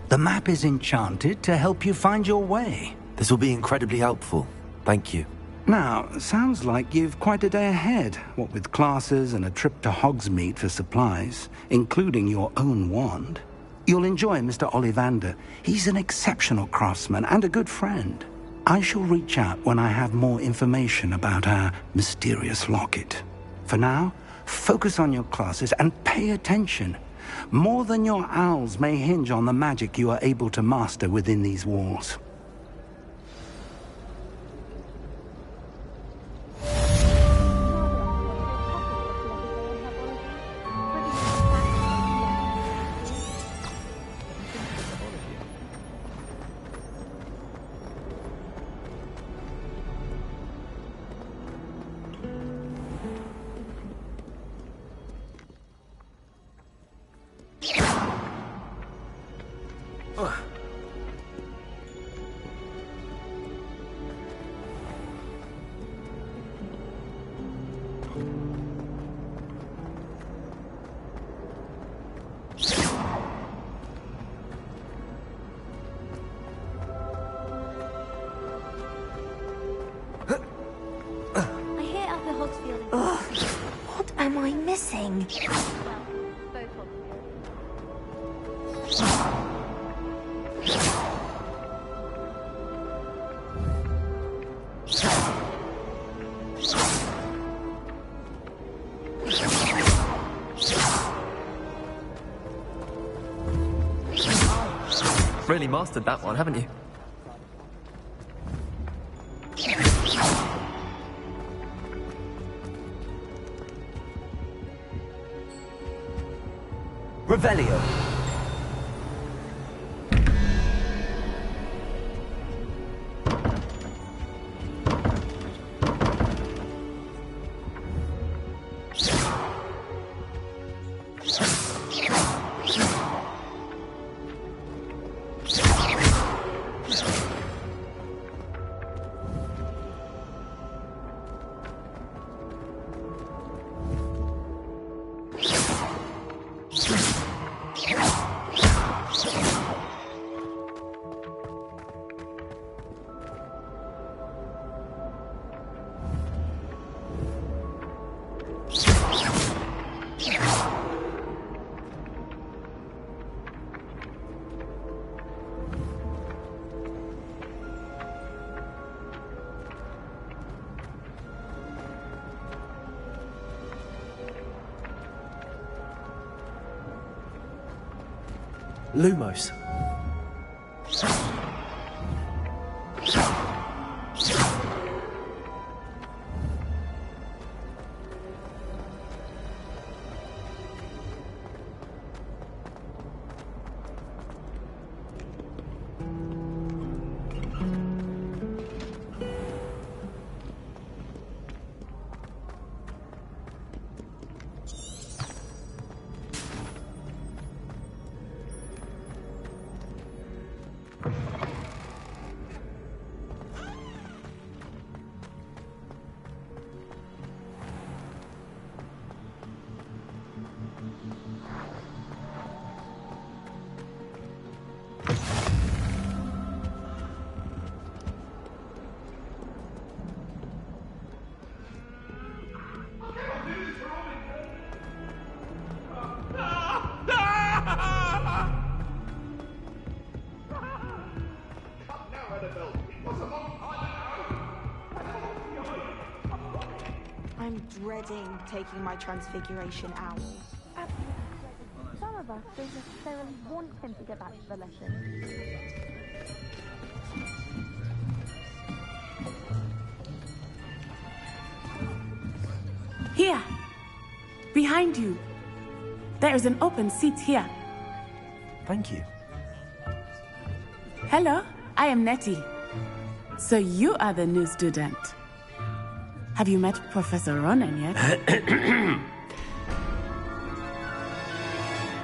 The map is enchanted to help you find your way. This will be incredibly helpful. Thank you. Now, sounds like you've quite a day ahead, what with classes and a trip to Hogsmeade for supplies, including your own wand. You'll enjoy Mr. Ollivander. He's an exceptional craftsman and a good friend. I shall reach out when I have more information about our mysterious locket. For now, focus on your classes and pay attention. More than your owls may hinge on the magic you are able to master within these walls. What am I missing? Really mastered that one, haven't you? Revelio. Lumos. dreading taking my transfiguration owl. Some of us don't necessarily want him to get back to the lesson. Here! Behind you! There is an open seat here. Thank you. Hello, I am Nettie. So you are the new student. Have you met Professor Ronan yet?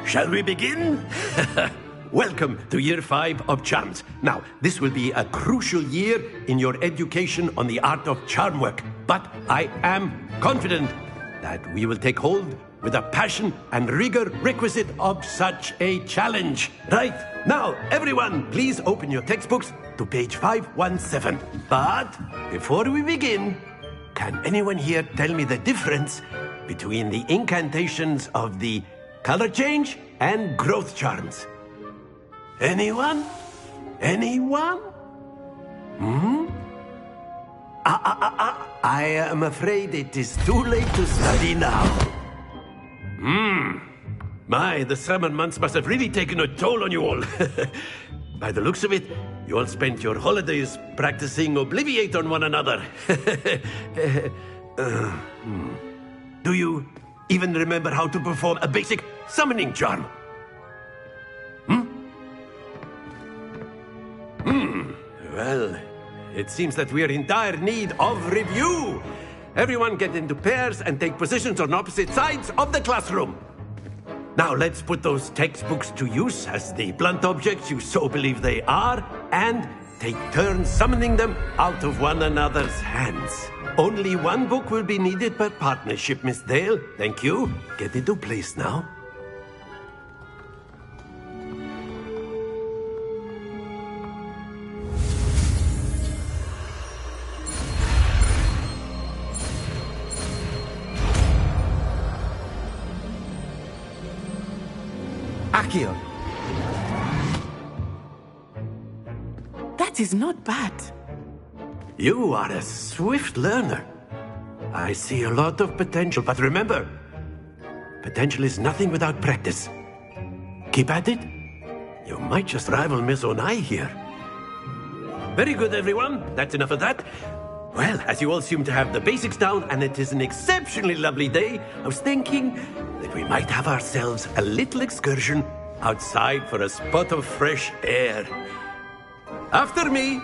Shall we begin? Welcome to Year 5 of Charms. Now, this will be a crucial year in your education on the art of charm work. But I am confident that we will take hold with the passion and rigor requisite of such a challenge. Right, now, everyone, please open your textbooks to page 517. But before we begin, can anyone here tell me the difference between the incantations of the color change and growth charms? Anyone? Anyone? I am afraid it is too late to study now. My, the summer months must have really taken a toll on you all. By the looks of it, you all spent your holidays practicing Obliviate on one another. Do you even remember how to perform a basic summoning charm? Well, it seems that we are in dire need of review. Everyone get into pairs and take positions on opposite sides of the classroom. Now let's put those textbooks to use as the blunt objects you so believe they are, and take turns summoning them out of one another's hands. Only one book will be needed per partnership, Miss Dale. Thank you. Get into place now. Accio. That is not bad. You are a swift learner. I see a lot of potential, but remember, potential is nothing without practice. Keep at it. You might just rival Miss Onai here. Very good, everyone. That's enough of that. Well, as you all seem to have the basics down, and it is an exceptionally lovely day, I was thinking that we might have ourselves a little excursion outside for a spot of fresh air. After me!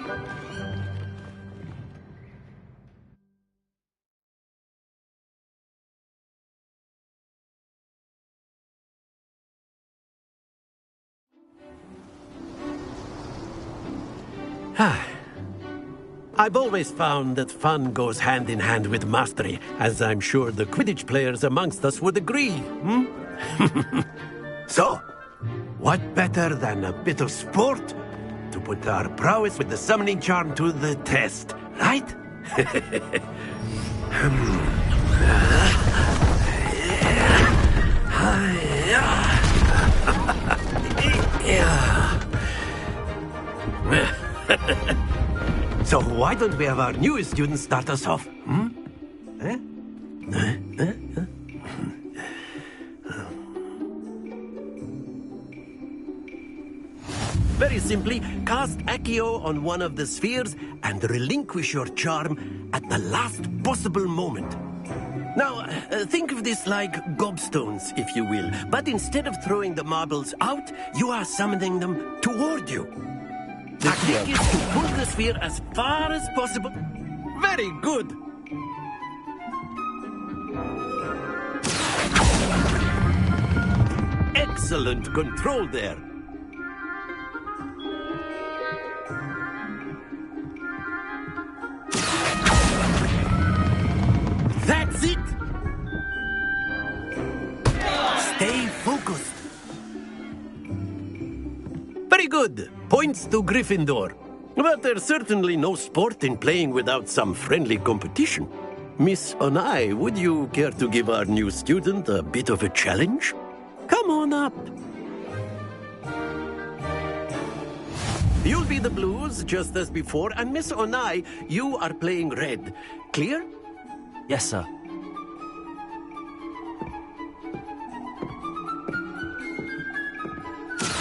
I've always found that fun goes hand in hand with mastery, as I'm sure the Quidditch players amongst us would agree. So, what better than a bit of sport to put our prowess with the summoning charm to the test, right? So why don't we have our newest student start us off? Very simply, cast Accio on one of the spheres and relinquish your charm at the last possible moment. Now, think of this like gobstones, if you will, but instead of throwing the marbles out, you are summoning them toward you. The trick is to pull the sphere as far as possible. Very good. Excellent control there. That's it. Stay focused. Very good. Points to Gryffindor. But there's certainly no sport in playing without some friendly competition. Miss Onai, would you care to give our new student a bit of a challenge? Come on up. You'll be the blues, just as before, and Miss Onai, you are playing red. Clear? Yes, sir.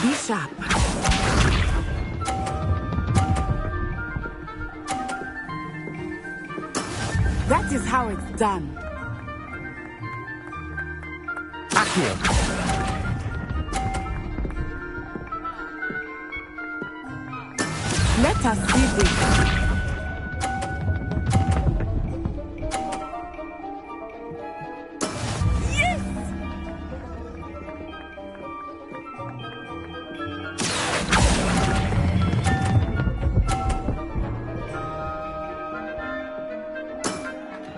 Be sharp. That is how it's done. Accio. Let us see this.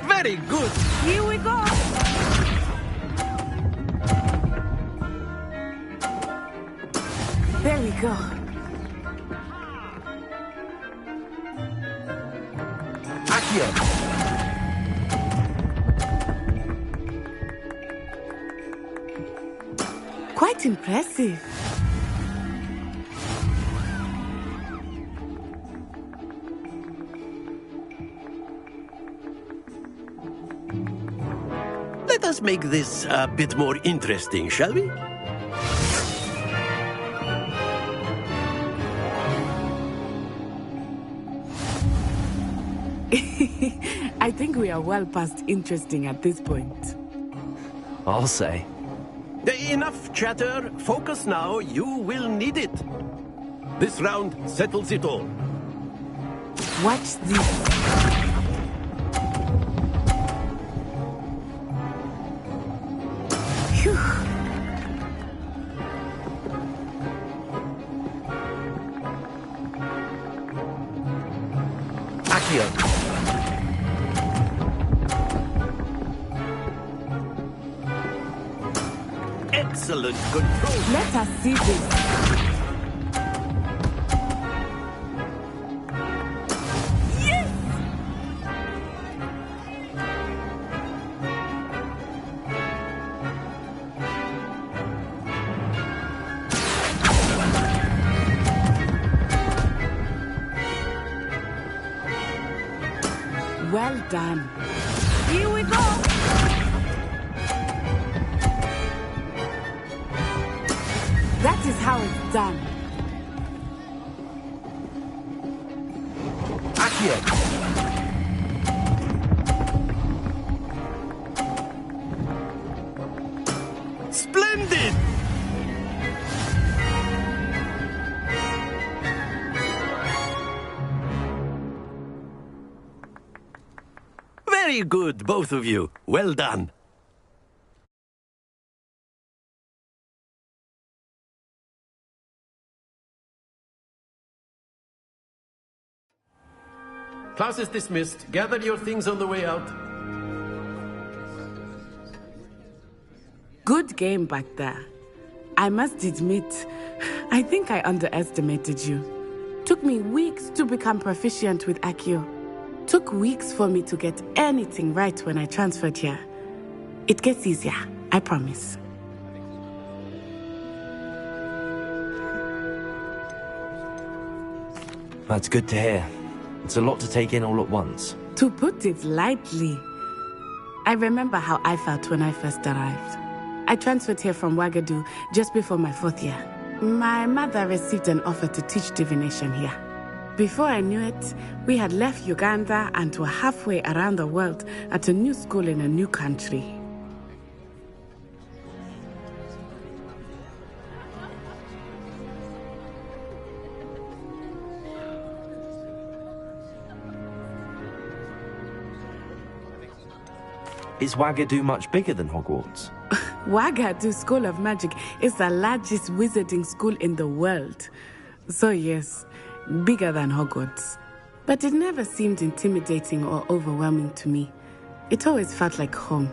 Very good. Here we go. There we go. Accio. Quite impressive. Let us make this a bit more interesting, shall we? I think we are well past interesting at this point. I'll say. Enough chatter. Focus now. You will need it. This round settles it all. Watch this. Phew. Accio. Excellent control. Let us see this. Yes! Well done. Here we go. That is how it's done. Accio. Splendid! Very good, both of you. Well done. Class is dismissed. Gather your things on the way out. Good game back there. I must admit, I think I underestimated you. Took me weeks to become proficient with Accio. Took weeks for me to get anything right when I transferred here. It gets easier, I promise. That's good to hear. It's a lot to take in all at once. To put it lightly, I remember how I felt when I first arrived. I transferred here from Wagadu just before my 4th year. My mother received an offer to teach divination here. Before I knew it, we had left Uganda and were halfway around the world at a new school in a new country. Is Wagadu much bigger than Hogwarts? Wagadu School of Magic is the largest wizarding school in the world. So yes, bigger than Hogwarts. But it never seemed intimidating or overwhelming to me. It always felt like home.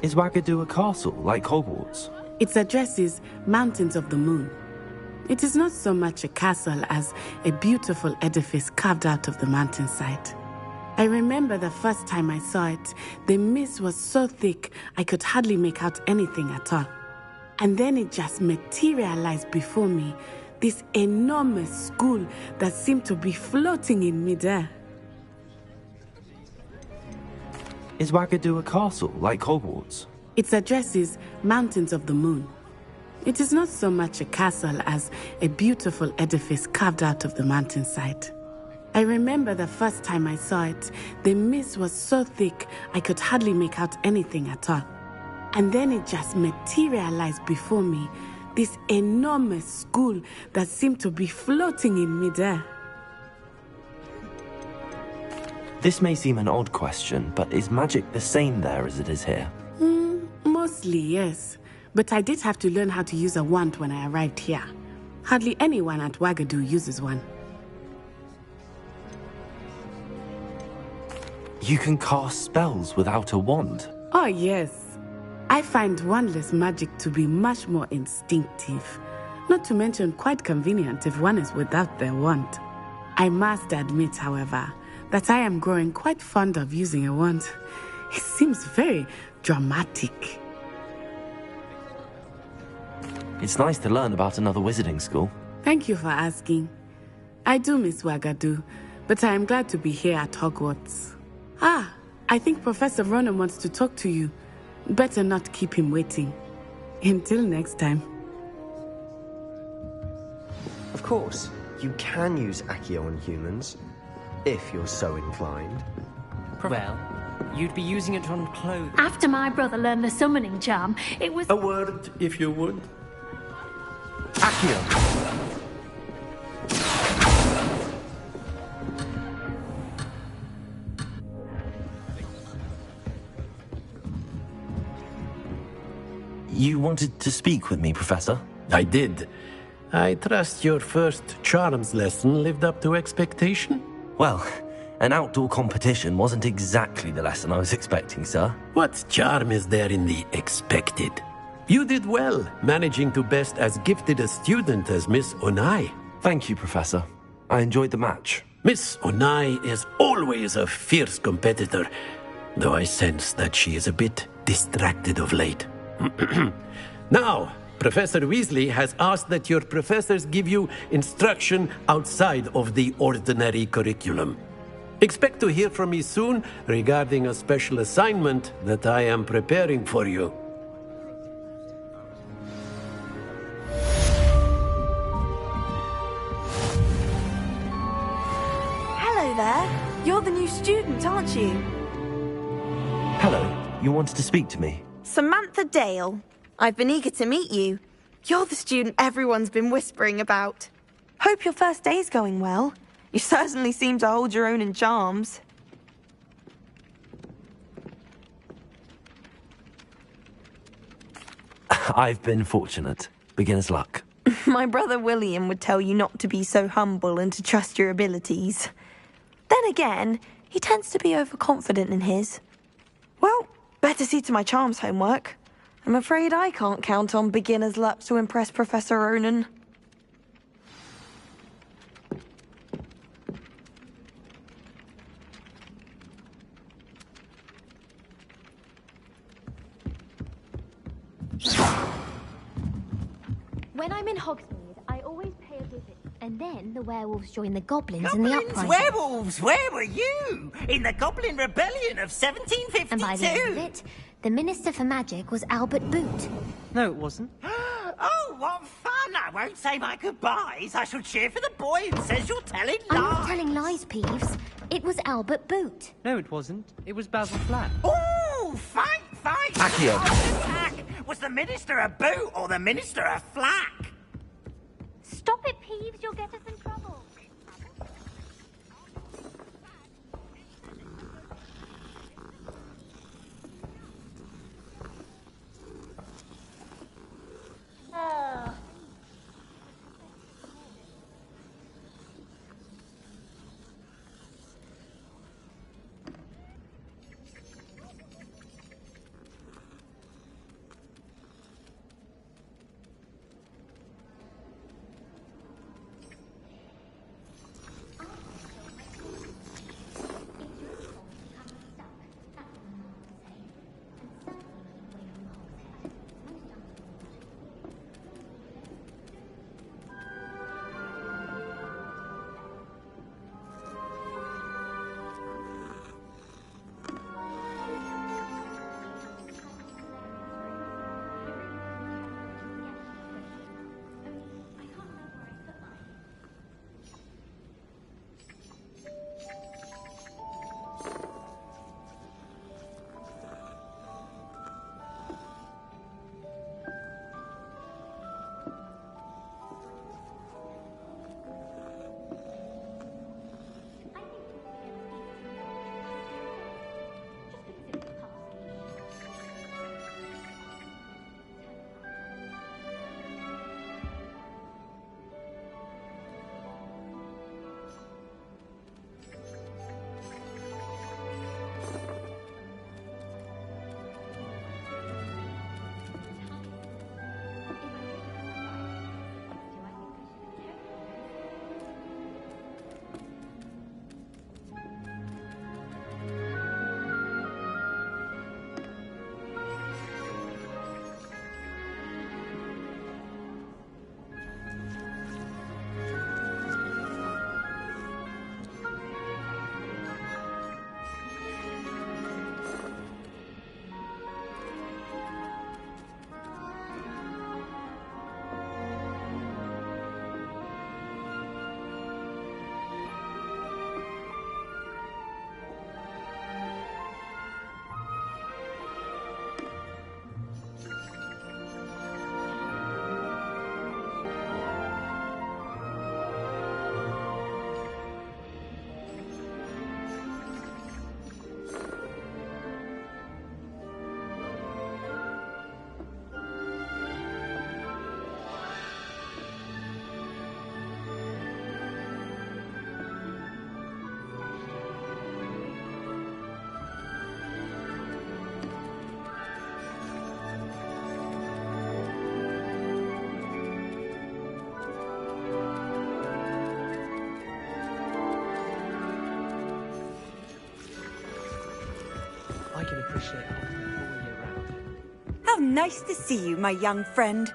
Is Wagadu a castle, like Hogwarts? Its address is Mountains of the Moon. It is not so much a castle as a beautiful edifice carved out of the mountainside. I remember the first time I saw it, the mist was so thick I could hardly make out anything at all. And then it just materialized before me, This enormous school that seemed to be floating in midair. Is Wagadu a castle, like Hogwarts? Its address is Mountains of the Moon. It is not so much a castle as a beautiful edifice carved out of the mountainside. I remember the first time I saw it, the mist was so thick I could hardly make out anything at all. And then it just materialized before me, this enormous school that seemed to be floating in midair. This may seem an odd question, but is magic the same there as it is here? Mostly, yes. But I did have to learn how to use a wand when I arrived here. Hardly anyone at Wagadu uses one. You can cast spells without a wand? Oh, yes. I find wandless magic to be much more instinctive. Not to mention quite convenient if one is without their wand. I must admit, however, that I am growing quite fond of using a wand. It seems very dramatic. It's nice to learn about another wizarding school. Thank you for asking. I do miss Wagadu, but I am glad to be here at Hogwarts. Ah, I think Professor Ronan wants to talk to you. Better not keep him waiting. Until next time. Of course, you can use Accio on humans, if you're so inclined. Well, you'd be using it on clothes. After my brother learned the summoning charm, it was... A word, if you would. Accio! You wanted to speak with me, Professor? I did. I trust your first charms lesson lived up to expectation? Well, an outdoor competition wasn't exactly the lesson I was expecting, sir. What charm is there in the expected? You did well, managing to best as gifted a student as Miss Onai. Thank you, Professor. I enjoyed the match. Miss Onai is always a fierce competitor, though I sense that she is a bit distracted of late. Now, Professor Weasley has asked that your professors give you instruction outside of the ordinary curriculum. Expect to hear from me soon regarding a special assignment that I am preparing for you. Hello there. You're the new student, aren't you? Hello. You wanted to speak to me? Samantha Dale. I've been eager to meet you. You're the student everyone's been whispering about. Hope your first day's going well. You certainly seem to hold your own in charms. I've been fortunate. Beginner's luck. My brother William would tell you not to be so humble and to trust your abilities. Then again, he tends to be overconfident in his. Well, better see to my charms homework. I'm afraid I can't count on beginner's luck to impress Professor Ronan. When I'm in Hogsmeade, I always pay a visit. And then the werewolves join the goblins in the Goblins, uprising. werewolves, where were you? In the Goblin Rebellion of 1752? And by the end of it, the Minister for Magic was Albert Boot. No, it wasn't. Oh, what fun! I won't say my goodbyes. I shall cheer for the boy who says you're telling lies. I'm not telling lies, Peeves. It was Albert Boot. No, it wasn't. It was Basil Flat. Oh, fight! Accio. Attack! Was the Minister a boot or the Minister a flack? Stop it, Peeves. You'll get us in trouble. I can appreciate helping you all year round. How nice to see you, my young friend.